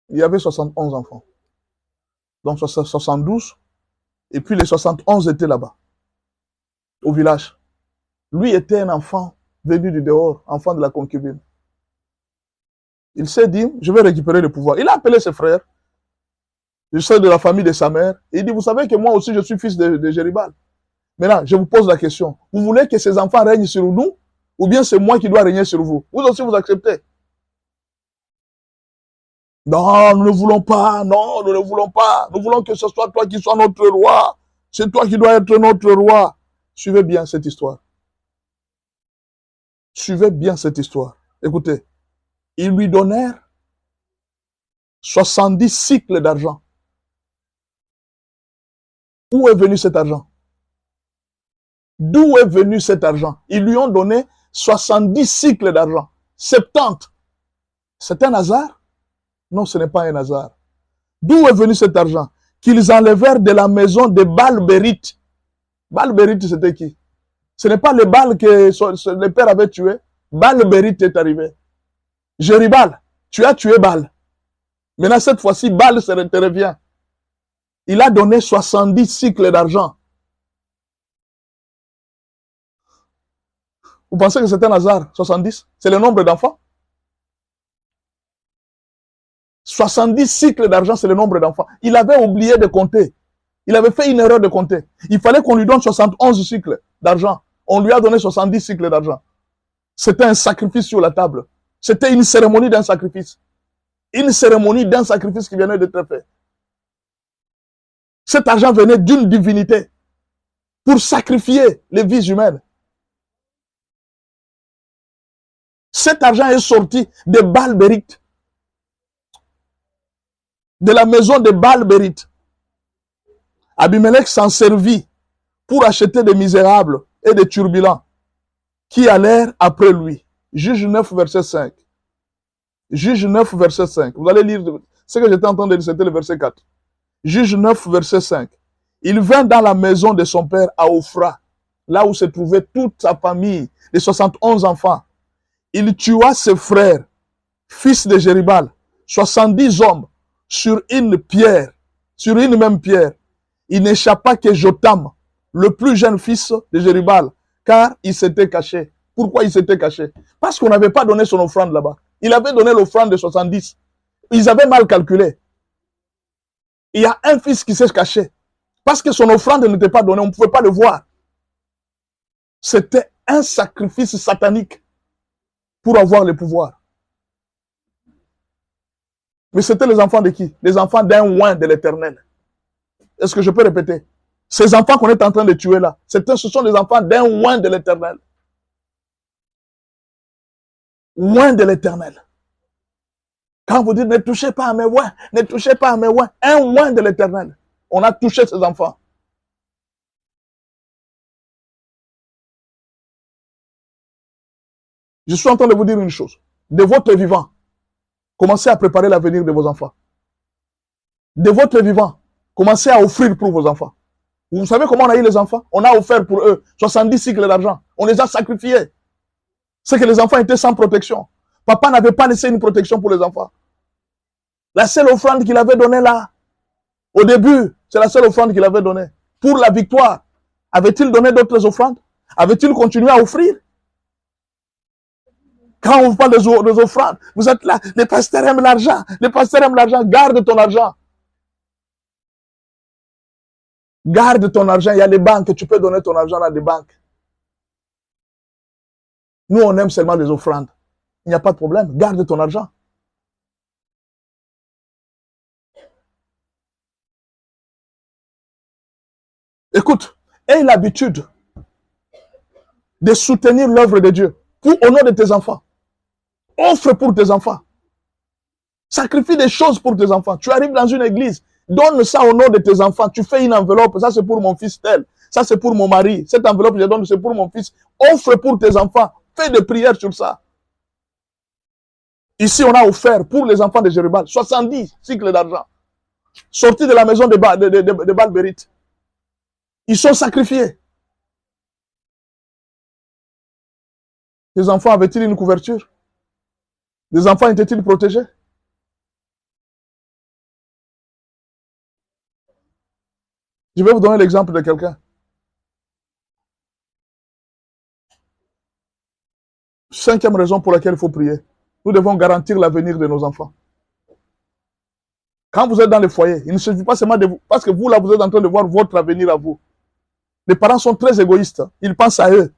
Il y avait 71 enfants. Donc 72. Et puis les 71 étaient là-bas. Au village. Lui était un enfant venu du dehors, enfant de la concubine. Il s'est dit, je vais récupérer le pouvoir. Il a appelé ses frères. Je suis de la famille de sa mère. Et il dit, vous savez que moi aussi je suis fils de Jérubal. Maintenant, je vous pose la question. Vous voulez que ces enfants règnent sur nous? Ou bien c'est moi qui dois régner sur vous? Vous aussi vous acceptez? Non, nous ne voulons pas. Non, nous ne voulons pas. Nous voulons que ce soit toi qui sois notre roi. C'est toi qui dois être notre roi. Suivez bien cette histoire. Suivez bien cette histoire. Écoutez. Ils lui donnèrent 70 cycles d'argent. Où est venu cet argent? D'où est venu cet argent? Ils lui ont donné 70 cycles d'argent. 70. C'est un hasard? Non, ce n'est pas un hasard. D'où est venu cet argent? Qu'ils enlevèrent de la maison de Baal-Bérite. Baal-Bérite, c'était qui? Ce n'est pas le Baal que le père avait tué. Baal-Bérite est arrivé. Jérubal, tu as tué Baal. Maintenant, cette fois-ci, Baal te revient. Il a donné 70 cycles d'argent. Vous pensez que c'est un hasard, 70? C'est le nombre d'enfants? 70 cycles d'argent, c'est le nombre d'enfants. Il avait oublié de compter. Il avait fait une erreur de compter. Il fallait qu'on lui donne 71 cycles d'argent. On lui a donné 70 cycles d'argent. C'était un sacrifice sur la table. C'était une cérémonie d'un sacrifice. Une cérémonie d'un sacrifice qui venait d'être fait. Cet argent venait d'une divinité pour sacrifier les vies humaines. Cet argent est sorti de Baal-Bérite, de la maison de Baal-Bérite. Abimelech s'en servit pour acheter des misérables et des turbulents qui allèrent après lui. Juge 9, verset 5. Juge 9, verset 5. Vous allez lire ce que j'étais en train de lire, c'était le verset 4. Juge 9, verset 5. Il vint dans la maison de son père à Ophra, là où se trouvait toute sa famille, les 71 enfants. Il tua ses frères, fils de Jéribal, 70 hommes, sur une pierre, sur une même pierre. Il n'échappa que Jotam, le plus jeune fils de Jéribal, car il s'était caché. Pourquoi il s'était caché? Parce qu'on n'avait pas donné son offrande là-bas. Il avait donné l'offrande de 70. Ils avaient mal calculé. Il y a un fils qui s'est caché. Parce que son offrande n'était pas donnée, on ne pouvait pas le voir. C'était un sacrifice satanique pour avoir le pouvoir. Mais c'était les enfants de qui? Les enfants d'un oint de l'Éternel. Est-ce que je peux répéter? Ces enfants qu'on est en train de tuer là, ce sont les enfants d'un oint de l'Éternel. Oint de l'Éternel. Quand vous dites ne touchez pas à mes oints, ne touchez pas à mes oints, un oint de l'Éternel. On a touché ces enfants. Je suis en train de vous dire une chose. De votre vivant, commencez à préparer l'avenir de vos enfants. De votre vivant, commencez à offrir pour vos enfants. Vous savez comment on a eu les enfants? On a offert pour eux 70 cycles d'argent. On les a sacrifiés. C'est que les enfants étaient sans protection. Papa n'avait pas laissé une protection pour les enfants. La seule offrande qu'il avait donnée là, au début, c'est la seule offrande qu'il avait donnée. Pour la victoire, avait-il donné d'autres offrandes? Avait-il continué à offrir? Quand on vous parle des offrandes, vous êtes là, les pasteurs aiment l'argent, les pasteurs aiment l'argent, garde ton argent. Garde ton argent, il y a des banques, tu peux donner ton argent dans des banques. Nous, on aime seulement les offrandes. Il n'y a pas de problème, garde ton argent. Écoute, aie l'habitude de soutenir l'œuvre de Dieu au nom de tes enfants. Offre pour tes enfants. Sacrifie des choses pour tes enfants. Tu arrives dans une église, donne ça au nom de tes enfants. Tu fais une enveloppe, ça c'est pour mon fils tel, ça c'est pour mon mari. Cette enveloppe, je donne, c'est pour mon fils. Offre pour tes enfants. Fais des prières sur ça. Ici, on a offert pour les enfants de Jérubal 70 cycles d'argent. Sortis de la maison de Baal-Bérite. Ils sont sacrifiés. Les enfants avaient-ils une couverture? Les enfants étaient-ils protégés? Je vais vous donner l'exemple de quelqu'un. Cinquième raison pour laquelle il faut prier. Nous devons garantir l'avenir de nos enfants. Quand vous êtes dans le foyer, il ne suffit pas seulement de vous, parce que vous là, vous êtes en train de voir votre avenir à vous. Les parents sont très égoïstes. Ils pensent à eux.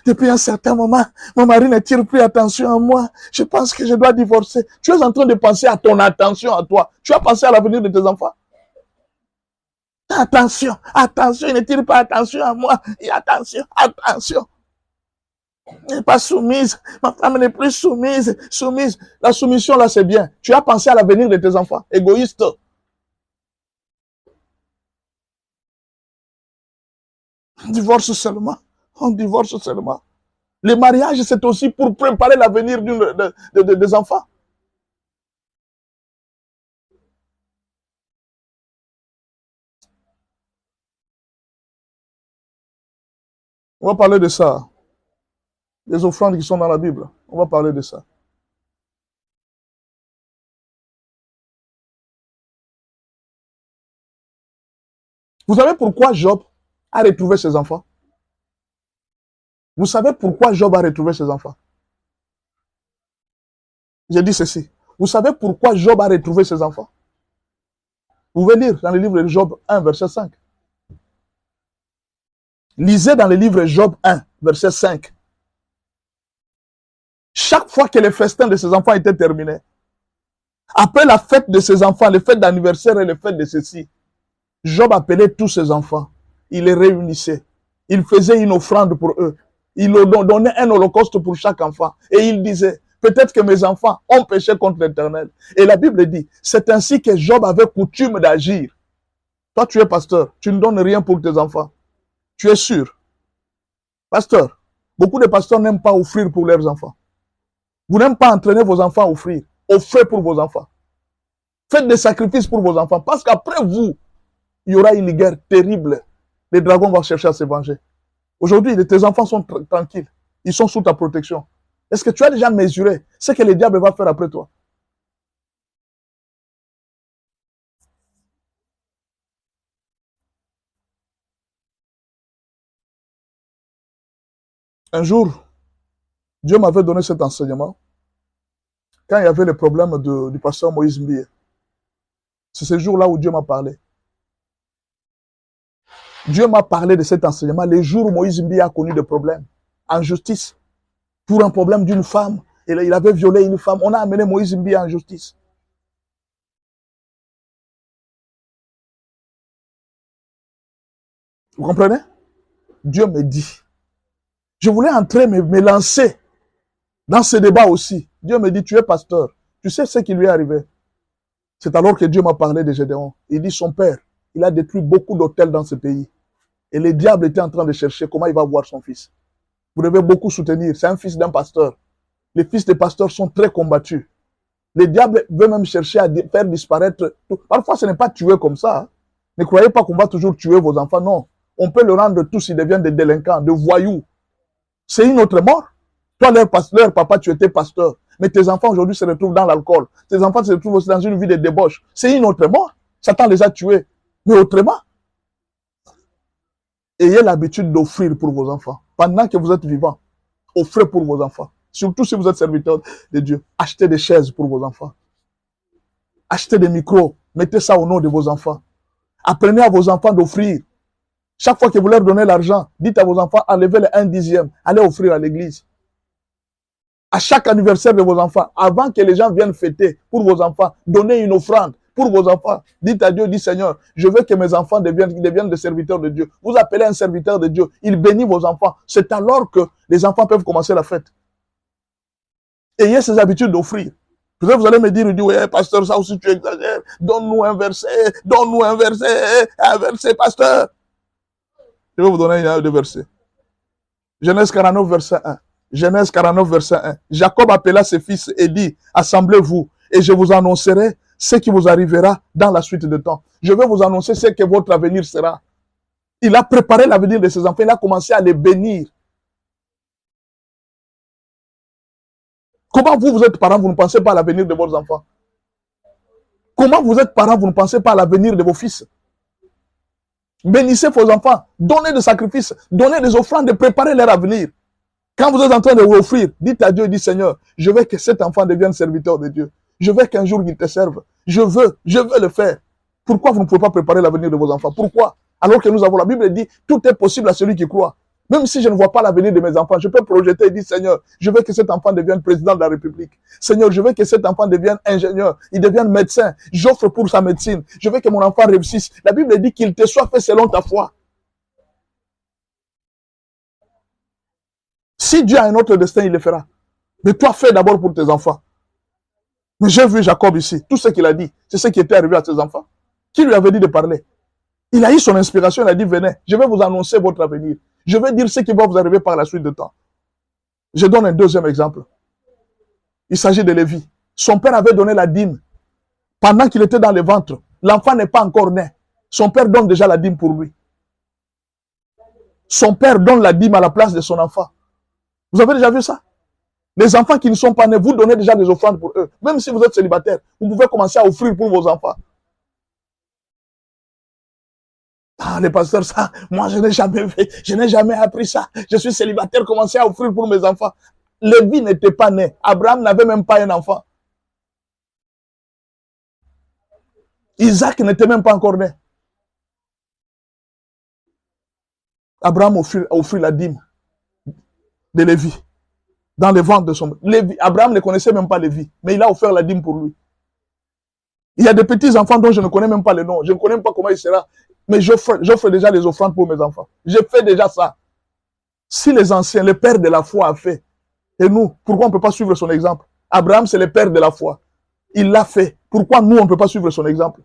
Depuis un certain moment, mon mari ne tire plus attention à moi. Je pense que je dois divorcer. Tu es en train de penser à ton attention à toi. Tu as pensé à l'avenir de tes enfants? Attention, attention, il ne tire pas attention à moi. Et attention, attention. Elle n'est pas soumise. Ma femme n'est plus soumise. Soumise. La soumission là, c'est bien. Tu as pensé à l'avenir de tes enfants. Égoïste. On divorce seulement. On divorce seulement. Le mariage, c'est aussi pour préparer l'avenir des enfants. On va parler de ça. Les offrandes qui sont dans la Bible. On va parler de ça. Vous savez pourquoi Job a retrouvé ses enfants? Vous savez pourquoi Job a retrouvé ses enfants? J'ai dit ceci. Vous savez pourquoi Job a retrouvé ses enfants? Vous pouvez lire dans le livre de Job 1, verset 5. Lisez dans le livre de Job 1, verset 5. Chaque fois que les festins de ses enfants étaient terminés, après la fête de ses enfants, les fêtes d'anniversaire et les fêtes de ceci, Job appelait tous ses enfants. Il les réunissait. Il faisait une offrande pour eux. Il leur donnait un holocauste pour chaque enfant. Et il disait, peut-être que mes enfants ont péché contre l'Éternel. Et la Bible dit, c'est ainsi que Job avait coutume d'agir. Toi, tu es pasteur. Tu ne donnes rien pour tes enfants. Tu es sûr. Pasteur, beaucoup de pasteurs n'aiment pas offrir pour leurs enfants. Vous n'aimez pas entraîner vos enfants à offrir. Offrez pour vos enfants. Faites des sacrifices pour vos enfants. Parce qu'après vous, il y aura une guerre terrible. Les dragons vont chercher à se venger. Aujourd'hui, tes enfants sont tranquilles. Ils sont sous ta protection. Est-ce que tu as déjà mesuré ce que le diable va faire après toi? Un jour, Dieu m'avait donné cet enseignement quand il y avait le problème du pasteur Moïse Mbie. C'est ce jour-là où Dieu m'a parlé. Dieu m'a parlé de cet enseignement les jours où Moïse Mbie a connu des problèmes en justice pour un problème d'une femme. Il avait violé une femme. On a amené Moïse Mbie en justice. Vous comprenez? Dieu me dit. Je voulais entrer, me lancer dans ce débat aussi. Dieu me dit, tu es pasteur. Tu sais ce qui lui est arrivé. C'est alors que Dieu m'a parlé de Gédéon. Il dit, son père, il a détruit beaucoup d'hôtels dans ce pays. Et le diable était en train de chercher comment il va voir son fils. Vous devez beaucoup soutenir. C'est un fils d'un pasteur. Les fils des pasteurs sont très combattus. Le diable veut même chercher à faire disparaître tout. Parfois, ce n'est pas tuer comme ça. Hein. Ne croyez pas qu'on va toujours tuer vos enfants. Non. On peut le rendre tous, ils deviennent des délinquants, des voyous. C'est une autre mort. Toi, leur papa, tu étais pasteur. Mais tes enfants aujourd'hui se retrouvent dans l'alcool. Tes enfants se retrouvent aussi dans une vie de débauche. C'est une autre mort. Satan les a tués. Mais autrement, ayez l'habitude d'offrir pour vos enfants. Pendant que vous êtes vivants, offrez pour vos enfants. Surtout si vous êtes serviteur de Dieu. Achetez des chaises pour vos enfants. Achetez des micros. Mettez ça au nom de vos enfants. Apprenez à vos enfants d'offrir. Chaque fois que vous leur donnez l'argent, dites à vos enfants, enlevez le 1/10. Allez offrir à l'église. À chaque anniversaire de vos enfants, avant que les gens viennent fêter pour vos enfants, donnez une offrande pour vos enfants. Dites à Dieu, dites Seigneur, je veux que mes enfants deviennent des serviteurs de Dieu. Vous appelez un serviteur de Dieu, il bénit vos enfants. C'est alors que les enfants peuvent commencer la fête. Ayez ces habitudes d'offrir. Peut-être vous allez me dire, ouais, pasteur, ça aussi tu exagères. Donne-nous un verset, pasteur. Je vais vous donner un de versets. Genèse 49, verset 1. Genèse 49, verset 1. Jacob appela ses fils et dit, assemblez-vous et je vous annoncerai ce qui vous arrivera dans la suite de temps. Je vais vous annoncer ce que votre avenir sera. Il a préparé l'avenir de ses enfants, il a commencé à les bénir. Comment vous êtes parents, vous ne pensez pas à l'avenir de vos enfants? Comment vous êtes parents, vous ne pensez pas à l'avenir de vos fils? Bénissez vos enfants, donnez des sacrifices, donnez des offrandes, préparez leur avenir. Quand vous êtes en train de vous offrir, dites à Dieu, dites Seigneur, je veux que cet enfant devienne serviteur de Dieu. Je veux qu'un jour il te serve. Je veux le faire. Pourquoi vous ne pouvez pas préparer l'avenir de vos enfants? Pourquoi? Alors que nous avons, la Bible dit, tout est possible à celui qui croit. Même si je ne vois pas l'avenir de mes enfants, je peux projeter et dire, Seigneur, je veux que cet enfant devienne président de la République. Seigneur, je veux que cet enfant devienne ingénieur, il devienne médecin. J'offre pour sa médecine. Je veux que mon enfant réussisse. La Bible dit qu'il te soit fait selon ta foi. Si Dieu a un autre destin, il le fera. Mais toi, fais d'abord pour tes enfants. Mais j'ai vu Jacob ici. Tout ce qu'il a dit, c'est ce qui était arrivé à ses enfants. Qui lui avait dit de parler? Il a eu son inspiration, il a dit, venez, je vais vous annoncer votre avenir. Je vais dire ce qui va vous arriver par la suite de temps. Je donne un deuxième exemple. Il s'agit de Lévi. Son père avait donné la dîme. Pendant qu'il était dans le ventre, l'enfant n'est pas encore né. Son père donne déjà la dîme pour lui. Son père donne la dîme à la place de son enfant. Vous avez déjà vu ça? Les enfants qui ne sont pas nés, vous donnez déjà des offrandes pour eux. Même si vous êtes célibataire, vous pouvez commencer à offrir pour vos enfants. Ah, les pasteurs, ça, moi je n'ai jamais fait, je n'ai jamais appris ça. Je suis célibataire, commencez à offrir pour mes enfants. Lévi n'était pas né. Abraham n'avait même pas un enfant. Isaac n'était même pas encore né. Abraham offrit la dîme de Lévi dans le ventre de son père. Abraham ne connaissait même pas Lévi, mais il a offert la dîme pour lui. Il y a des petits enfants dont je ne connais même pas le nom. Je ne connais même pas comment il sera. Mais j'offre déjà les offrandes pour mes enfants. J'ai fait déjà ça. Si les anciens, les pères de la foi a fait, et nous, pourquoi on ne peut pas suivre son exemple? Abraham, c'est le père de la foi. Il l'a fait. Pourquoi nous, on ne peut pas suivre son exemple?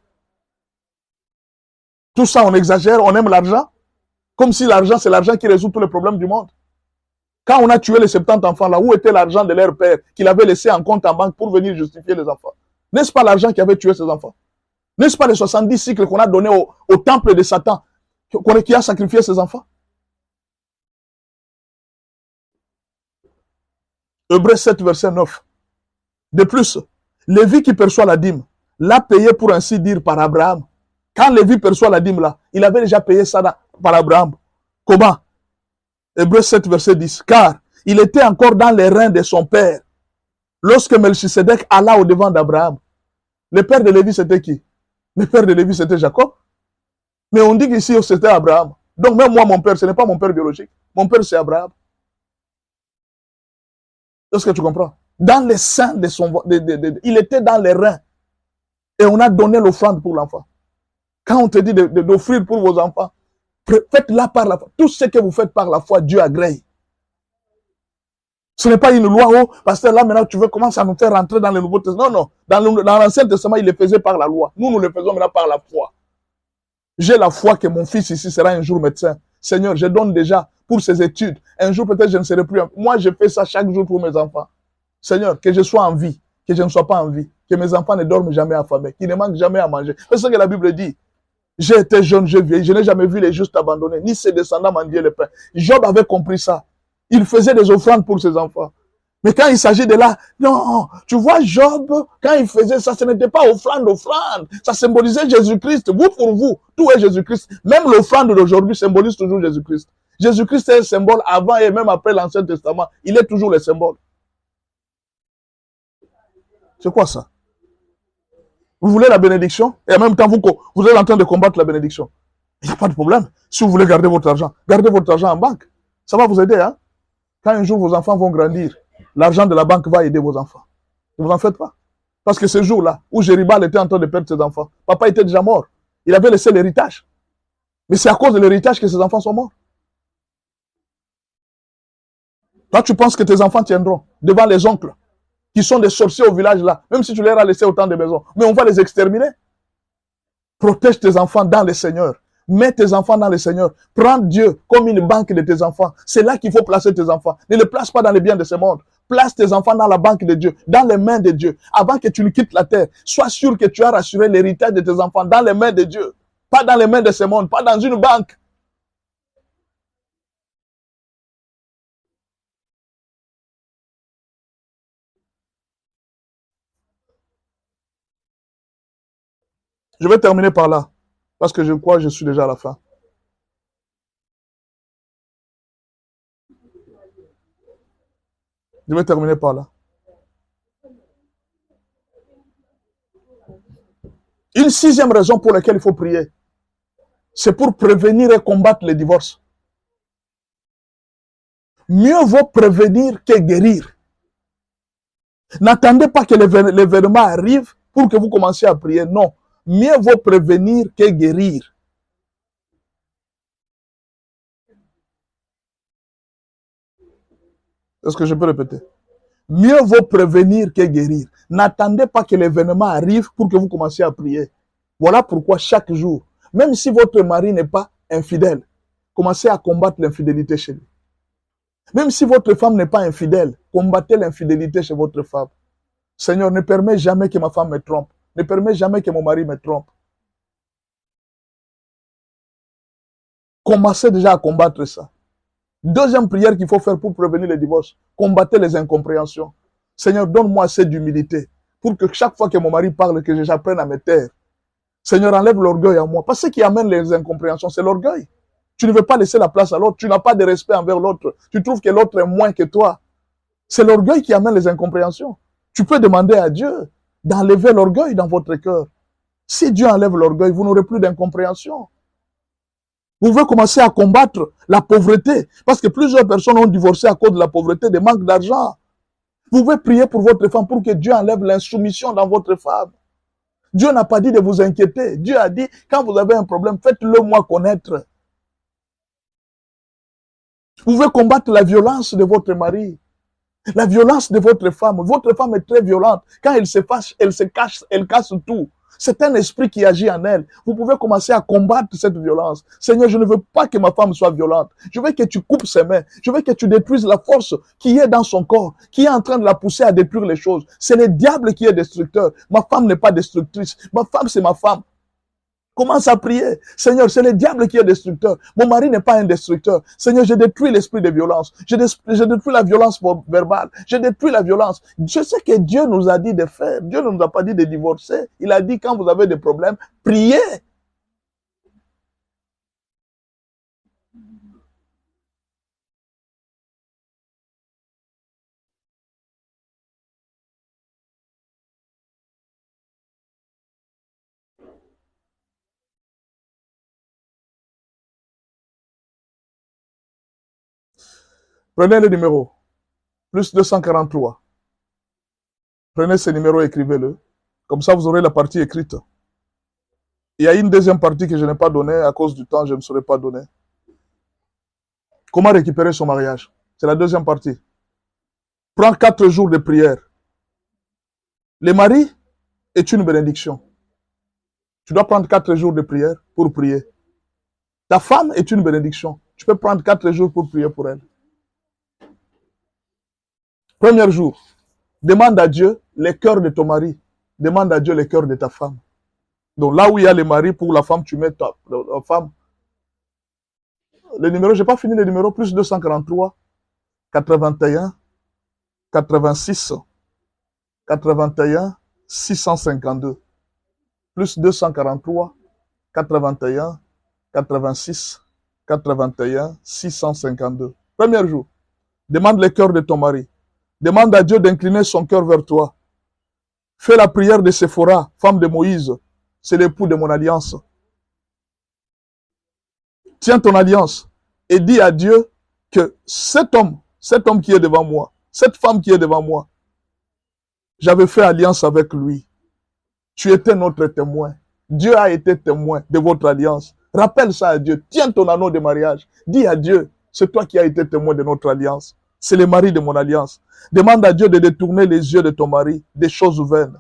Tout ça, on exagère, on aime l'argent. Comme si l'argent, c'est l'argent qui résout tous les problèmes du monde. Quand on a tué les 70 enfants, là, où était l'argent de leur père qu'il avait laissé en compte en banque pour venir justifier les enfants? N'est-ce pas l'argent qui avait tué ces enfants? N'est-ce pas les 70 cycles qu'on a donnés au temple de Satan qui a sacrifié ses enfants? Hébreux 7, verset 9. De plus, Lévi qui perçoit la dîme l'a payé pour ainsi dire par Abraham. Quand Lévi perçoit la dîme là, il avait déjà payé ça par Abraham. Comment? Hébreux 7, verset 10. Car il était encore dans les reins de son père lorsque Melchisedec alla au devant d'Abraham. Le père de Lévi, c'était qui? Le père de Lévi, c'était Jacob. Mais on dit qu'ici, c'était Abraham. Donc même moi, mon père, ce n'est pas mon père biologique. Mon père, c'est Abraham. Est-ce que tu comprends? Dans les seins de son... il était dans les reins. Et on a donné l'offrande pour l'enfant. Quand on te dit d'offrir pour vos enfants, faites-la par la foi. Tout ce que vous faites par la foi, Dieu agrée. Ce n'est pas une loi, oh, parce que là maintenant tu veux commencer à nous faire rentrer dans le Nouveau Testament. Non, non. Dans l'Ancien Testament, il le faisait par la loi. Nous le faisons maintenant par la foi. J'ai la foi que mon fils ici sera un jour médecin. Seigneur, je donne déjà pour ses études. Un jour peut-être je ne serai plus. Moi, je fais ça chaque jour pour mes enfants. Seigneur, que je sois en vie, que je ne sois pas en vie, que mes enfants ne dorment jamais affamés, qu'ils ne manquent jamais à manger. C'est ce que la Bible dit. J'ai été jeune, j'ai vieilli, je n'ai jamais vu les justes abandonnés, ni ses descendants mendier le pain. Job avait compris ça. Il faisait des offrandes pour ses enfants. Mais quand il s'agit de là, non, tu vois Job, quand il faisait ça, ce n'était pas offrande. Ça symbolisait Jésus-Christ, vous pour vous, tout est Jésus-Christ. Même l'offrande d'aujourd'hui symbolise toujours Jésus-Christ. Jésus-Christ est un symbole avant et même après l'Ancien Testament. Il est toujours le symbole. C'est quoi ça? Vous voulez la bénédiction et en même temps vous êtes en train de combattre la bénédiction. Il n'y a pas de problème. Si vous voulez garder votre argent en banque. Ça va vous aider, hein? Quand un jour vos enfants vont grandir, l'argent de la banque va aider vos enfants. Ne vous en faites pas. Parce que ce jour-là, où Jéribal était en train de perdre ses enfants, papa était déjà mort. Il avait laissé l'héritage. Mais c'est à cause de l'héritage que ses enfants sont morts. Toi, tu penses que tes enfants tiendront devant les oncles qui sont des sorciers au village là, même si tu leur as laissé autant de maisons. Mais on va les exterminer. Protège tes enfants dans le Seigneur. Mets tes enfants dans le Seigneur. Prends Dieu comme une banque de tes enfants. C'est là qu'il faut placer tes enfants. Ne les place pas dans les biens de ce monde. Place tes enfants dans la banque de Dieu, dans les mains de Dieu. Avant que tu ne quittes la terre, sois sûr que tu as rassuré l'héritage de tes enfants dans les mains de Dieu. Pas dans les mains de ce monde, pas dans une banque. Je vais terminer par là, parce que je crois que je suis déjà à la fin. Je vais terminer par là. Une sixième raison pour laquelle il faut prier, c'est pour prévenir et combattre les divorces. Mieux vaut prévenir que guérir. N'attendez pas que l'événement arrive pour que vous commenciez à prier. Non. Mieux vaut prévenir que guérir. Est-ce que je peux répéter? Mieux vaut prévenir que guérir. N'attendez pas que l'événement arrive pour que vous commenciez à prier. Voilà pourquoi chaque jour, même si votre mari n'est pas infidèle, commencez à combattre l'infidélité chez lui. Même si votre femme n'est pas infidèle, combattez l'infidélité chez votre femme. Seigneur, ne permets jamais que ma femme me trompe. Ne permets jamais que mon mari me trompe. Commencez déjà à combattre ça. Deuxième prière qu'il faut faire pour prévenir les divorces. Combattez les incompréhensions. Seigneur, donne-moi assez d'humilité pour que chaque fois que mon mari parle, que j'apprenne à me taire. Seigneur, enlève l'orgueil à moi. Parce que ce qui amène les incompréhensions, c'est l'orgueil. Tu ne veux pas laisser la place à l'autre. Tu n'as pas de respect envers l'autre. Tu trouves que l'autre est moins que toi. C'est l'orgueil qui amène les incompréhensions. Tu peux demander à Dieu d'enlever l'orgueil dans votre cœur. Si Dieu enlève l'orgueil, vous n'aurez plus d'incompréhension. Vous pouvez commencer à combattre la pauvreté. Parce que plusieurs personnes ont divorcé à cause de la pauvreté, de manque d'argent. Vous pouvez prier pour votre femme pour que Dieu enlève l'insoumission dans votre femme. Dieu n'a pas dit de vous inquiéter. Dieu a dit, quand vous avez un problème, faites-le moi connaître. Vous pouvez combattre la violence de votre mari, la violence de votre femme. Votre femme est très violente. Quand elle se fâche, elle se cache, elle casse tout. C'est un esprit qui agit en elle. Vous pouvez commencer à combattre cette violence. Seigneur, je ne veux pas que ma femme soit violente. Je veux que tu coupes ses mains. Je veux que tu détruises la force qui est dans son corps, qui est en train de la pousser à détruire les choses. C'est le diable qui est destructeur. Ma femme n'est pas destructrice. Ma femme, c'est ma femme. Commence à prier. Seigneur, c'est le diable qui est destructeur. Mon mari n'est pas un destructeur. Seigneur, je détruis l'esprit de violence. Je détruis la violence verbale. Je détruis la violence. Je sais que Dieu nous a dit de faire. Dieu ne nous a pas dit de divorcer. Il a dit quand vous avez des problèmes, priez. Prenez le numéro. Plus 243. Prenez ce numéro et écrivez-le. Comme ça, vous aurez la partie écrite. Il y a une deuxième partie que je n'ai pas donnée. À cause du temps, je ne saurais pas donner. Comment récupérer son mariage? C'est la deuxième partie. Prends 4 jours de prière. Le mari est une bénédiction. Tu dois prendre 4 jours de prière pour prier. Ta femme est une bénédiction. Tu peux prendre 4 jours pour prier pour elle. Premier jour, demande à Dieu le cœur de ton mari. Demande à Dieu le cœur de ta femme. Donc là où il y a le mari, pour la femme, tu mets ta femme. Le numéro, je n'ai pas fini le numéro, plus 243, 81, 86, 81, 652. Plus 243, 81, 86, 81, 652. Premier jour, demande le cœur de ton mari. Demande à Dieu d'incliner son cœur vers toi. Fais la prière de Séphora, femme de Moïse. C'est l'époux de mon alliance. Tiens ton alliance et dis à Dieu que cet homme qui est devant moi, cette femme qui est devant moi, j'avais fait alliance avec lui. Tu étais notre témoin. Dieu a été témoin de votre alliance. Rappelle ça à Dieu. Tiens ton anneau de mariage. Dis à Dieu, c'est toi qui as été témoin de notre alliance. C'est le mari de mon alliance. Demande à Dieu de détourner les yeux de ton mari des choses vaines.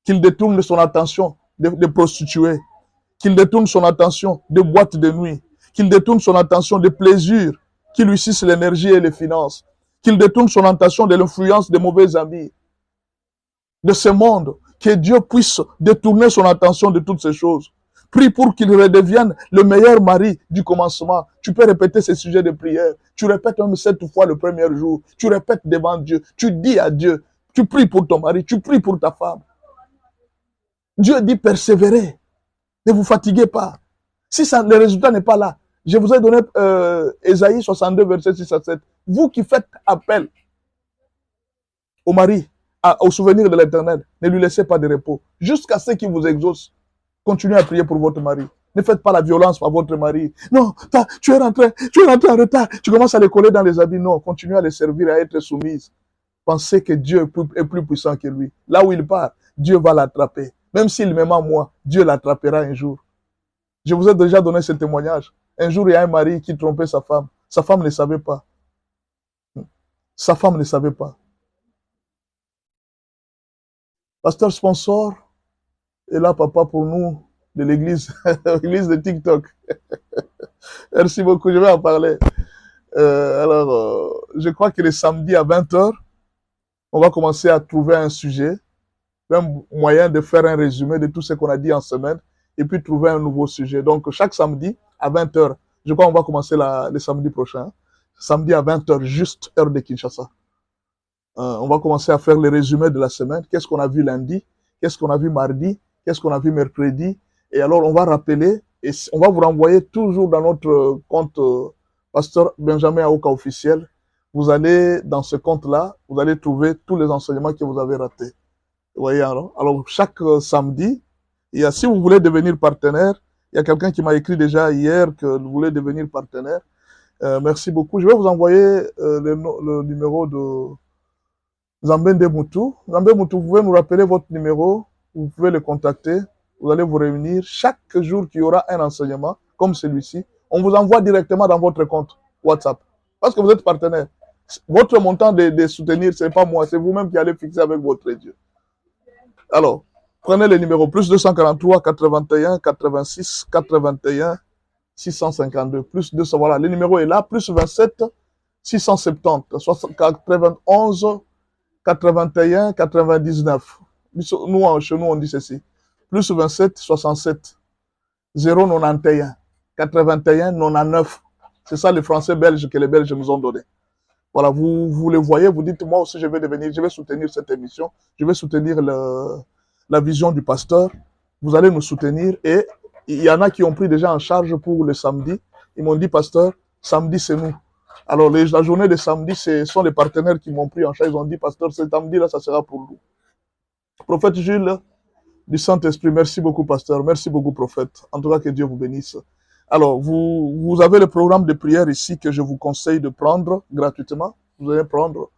Qu'il détourne son attention de prostituées. Qu'il détourne son attention de boîtes de nuit. Qu'il détourne son attention de plaisirs qui lui sucent l'énergie et les finances. Qu'il détourne son attention de l'influence des mauvais amis. De ce monde. Que Dieu puisse détourner son attention de toutes ces choses. Prie pour qu'il redevienne le meilleur mari du commencement. Tu peux répéter ces sujets de prière. Tu répètes même 7 fois le premier jour. Tu répètes devant Dieu. Tu dis à Dieu. Tu pries pour ton mari. Tu pries pour ta femme. Dieu dit persévérer. Ne vous fatiguez pas. Si ça, le résultat n'est pas là. Je vous ai donné Ésaïe 62, verset 6 à 7. Vous qui faites appel au mari, au souvenir de l'Éternel, ne lui laissez pas de repos. Jusqu'à ce qu'il vous exauce. Continuez à prier pour votre mari. Ne faites pas la violence à votre mari. Non, tu es rentré en retard. Tu commences à les coller dans les habits. Non, continuez à les servir, à être soumise. Pensez que Dieu est plus puissant que lui. Là où il part, Dieu va l'attraper. Même s'il m'aime moi, Dieu l'attrapera un jour. Je vous ai déjà donné ce témoignage. Un jour, il y a un mari qui trompait sa femme. Sa femme ne savait pas. Sa femme ne savait pas. Pasteur sponsor est là, papa, pour nous, de l'église, l'église de TikTok. Merci beaucoup, je vais en parler. Je crois que le samedi à 20h, on va commencer à trouver un sujet, un moyen de faire un résumé de tout ce qu'on a dit en semaine, et puis trouver un nouveau sujet. Donc, chaque samedi à 20h, je crois qu'on va commencer le samedi prochain, samedi à 20h, juste heure de Kinshasa. On va commencer à faire le résumé de la semaine. Qu'est-ce qu'on a vu lundi? Qu'est-ce qu'on a vu mardi? Qu'est-ce qu'on a vu mercredi? Et alors, on va rappeler, et on va vous renvoyer toujours dans notre compte Pasteur Benjamin Aoka officiel. Vous allez, dans ce compte-là, vous allez trouver tous les enseignements que vous avez ratés. Vous voyez, alors chaque samedi, si vous voulez devenir partenaire, il y a quelqu'un qui m'a écrit déjà hier que vous voulez devenir partenaire. Merci beaucoup. Je vais vous envoyer le numéro de Zambende Moutou. Zambende Moutou, vous pouvez nous rappeler votre numéro vous pouvez le contacter. Vous allez vous réunir. Chaque jour qu'il y aura un enseignement, comme celui-ci, on vous envoie directement dans votre compte WhatsApp. Parce que vous êtes partenaire. Votre montant de soutenir, ce n'est pas moi, c'est vous-même qui allez fixer avec votre Dieu. Alors, prenez le numéro plus 243 81 86 81 652. Plus 200, voilà, le numéro est là. Plus 27 670 91 81 99. Nous, chez nous, on dit ceci. Plus 27 67 091 81 99. C'est ça les Français belges que les Belges nous ont donné. Voilà, vous le voyez, vous dites, moi aussi, je vais devenir, je vais soutenir cette émission, je vais soutenir la vision du pasteur. Vous allez nous soutenir et il y en a qui ont pris déjà en charge pour le samedi. Ils m'ont dit, pasteur, samedi, c'est nous. Alors, la journée de samedi, ce sont les partenaires qui m'ont pris en charge. Ils ont dit, pasteur, ce samedi-là, ça sera pour nous. Prophète Jules du Saint-Esprit, merci beaucoup, pasteur. Merci beaucoup, prophète. En tout cas, que Dieu vous bénisse. Alors, vous avez le programme de prière ici que je vous conseille de prendre gratuitement. Vous allez prendre,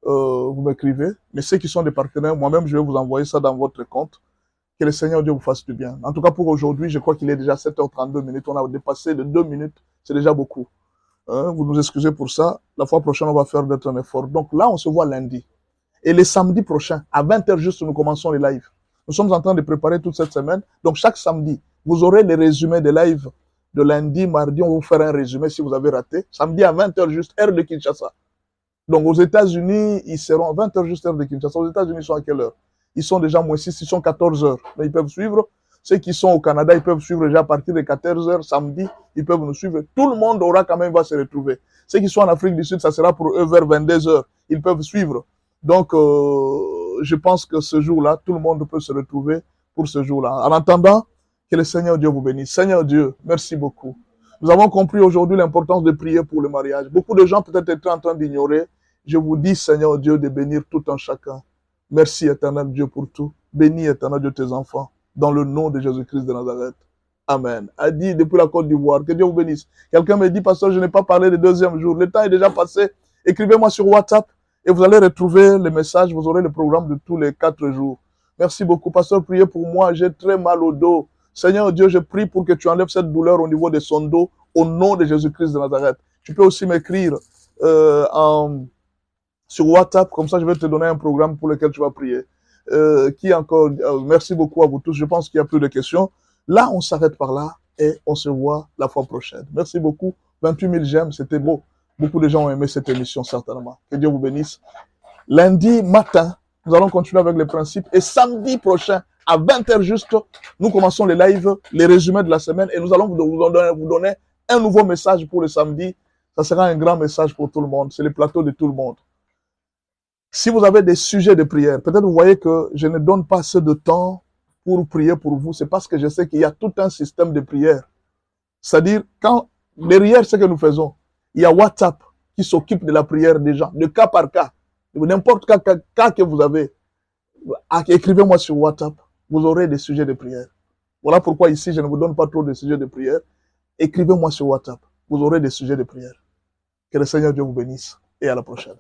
vous m'écrivez. Mais ceux qui sont des partenaires, moi-même, je vais vous envoyer ça dans votre compte. Que le Seigneur Dieu vous fasse du bien. En tout cas, pour aujourd'hui, je crois qu'il est déjà 7h32 minutes. On a dépassé de 2 minutes. C'est déjà beaucoup. Vous nous excusez pour ça. La fois prochaine, on va faire d'être un effort. Donc là, on se voit lundi. Et le samedi prochain, à 20h juste, nous commençons les lives. Nous sommes en train de préparer toute cette semaine. Donc chaque samedi, vous aurez les résumés des lives de lundi, mardi. On va vous faire un résumé si vous avez raté. Samedi à 20h juste, heure de Kinshasa. Donc aux États-Unis, ils seront à 20h juste, heure de Kinshasa. Aux États-Unis, ils sont à quelle heure? Ils sont déjà moins 6, ils sont 14h. Mais ils peuvent suivre. Ceux qui sont au Canada, ils peuvent suivre déjà à partir de 14h samedi. Ils peuvent nous suivre. Tout le monde aura quand même va se retrouver. Ceux qui sont en Afrique du Sud, ça sera pour eux vers 22h. Ils peuvent suivre. Donc, je pense que ce jour-là, tout le monde peut se retrouver pour ce jour-là. En attendant, que le Seigneur Dieu vous bénisse. Seigneur Dieu, merci beaucoup. Nous avons compris aujourd'hui l'importance de prier pour le mariage. Beaucoup de gens peut-être étaient en train d'ignorer. Je vous dis, Seigneur Dieu, de bénir tout un chacun. Merci, éternel Dieu, pour tout. Bénis, éternel Dieu, tes enfants. Dans le nom de Jésus-Christ de Nazareth. Amen. Adi, depuis la Côte d'Ivoire, que Dieu vous bénisse. Quelqu'un me dit, pasteur, je n'ai pas parlé du deuxième jour. Le temps est déjà passé. Écrivez-moi sur WhatsApp et vous allez retrouver les messages. Vous aurez le programme de tous les 4 jours. Merci beaucoup. Pasteur, priez pour moi. J'ai très mal au dos. Seigneur Dieu, je prie pour que tu enlèves cette douleur au niveau de son dos, au nom de Jésus-Christ de Nazareth. Tu peux aussi m'écrire sur WhatsApp, comme ça je vais te donner un programme pour lequel tu vas prier. Qui encore, merci beaucoup à vous tous. Je pense qu'il n'y a plus de questions. Là, on s'arrête par là et on se voit la fois prochaine. Merci beaucoup. 28 000 j'aime, c'était beau. Beaucoup de gens ont aimé cette émission, certainement. Que Dieu vous bénisse. Lundi matin, nous allons continuer avec les principes. Et samedi prochain, à 20h juste, nous commençons les lives, les résumés de la semaine. Et nous allons vous donner un nouveau message pour le samedi. Ça sera un grand message pour tout le monde. C'est le plateau de tout le monde. Si vous avez des sujets de prière, peut-être vous voyez que je ne donne pas assez de temps pour prier pour vous. C'est parce que je sais qu'il y a tout un système de prière. C'est-à-dire, quand derrière ce que nous faisons, il y a WhatsApp qui s'occupe de la prière des gens, de cas par cas. N'importe quel cas que vous avez, écrivez-moi sur WhatsApp, vous aurez des sujets de prière. Voilà pourquoi ici, je ne vous donne pas trop de sujets de prière. Écrivez-moi sur WhatsApp, vous aurez des sujets de prière. Que le Seigneur Dieu vous bénisse et à la prochaine.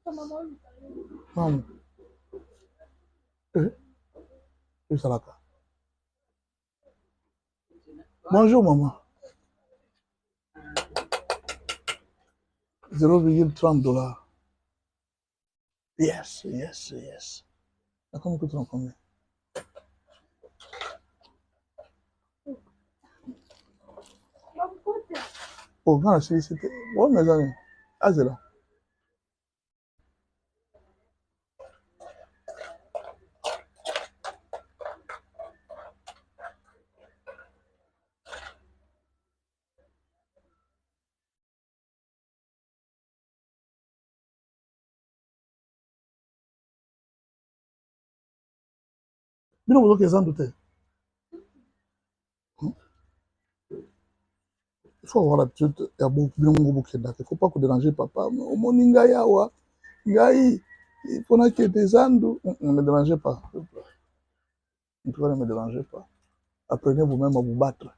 Maman. Bonjour maman. 0,30 $. Yes, yes, yes. Comment que tu en combien? Oh, non, c'était. Oh, mes amis. Ah, c'est là. Bino vous avez douté. Il faut avoir l'habitude, il ne faut pas que déranger papa. Au monde, il faut que des andes. Ne me dérangez pas. Ne me dérangez pas. Apprenez vous-même à vous battre.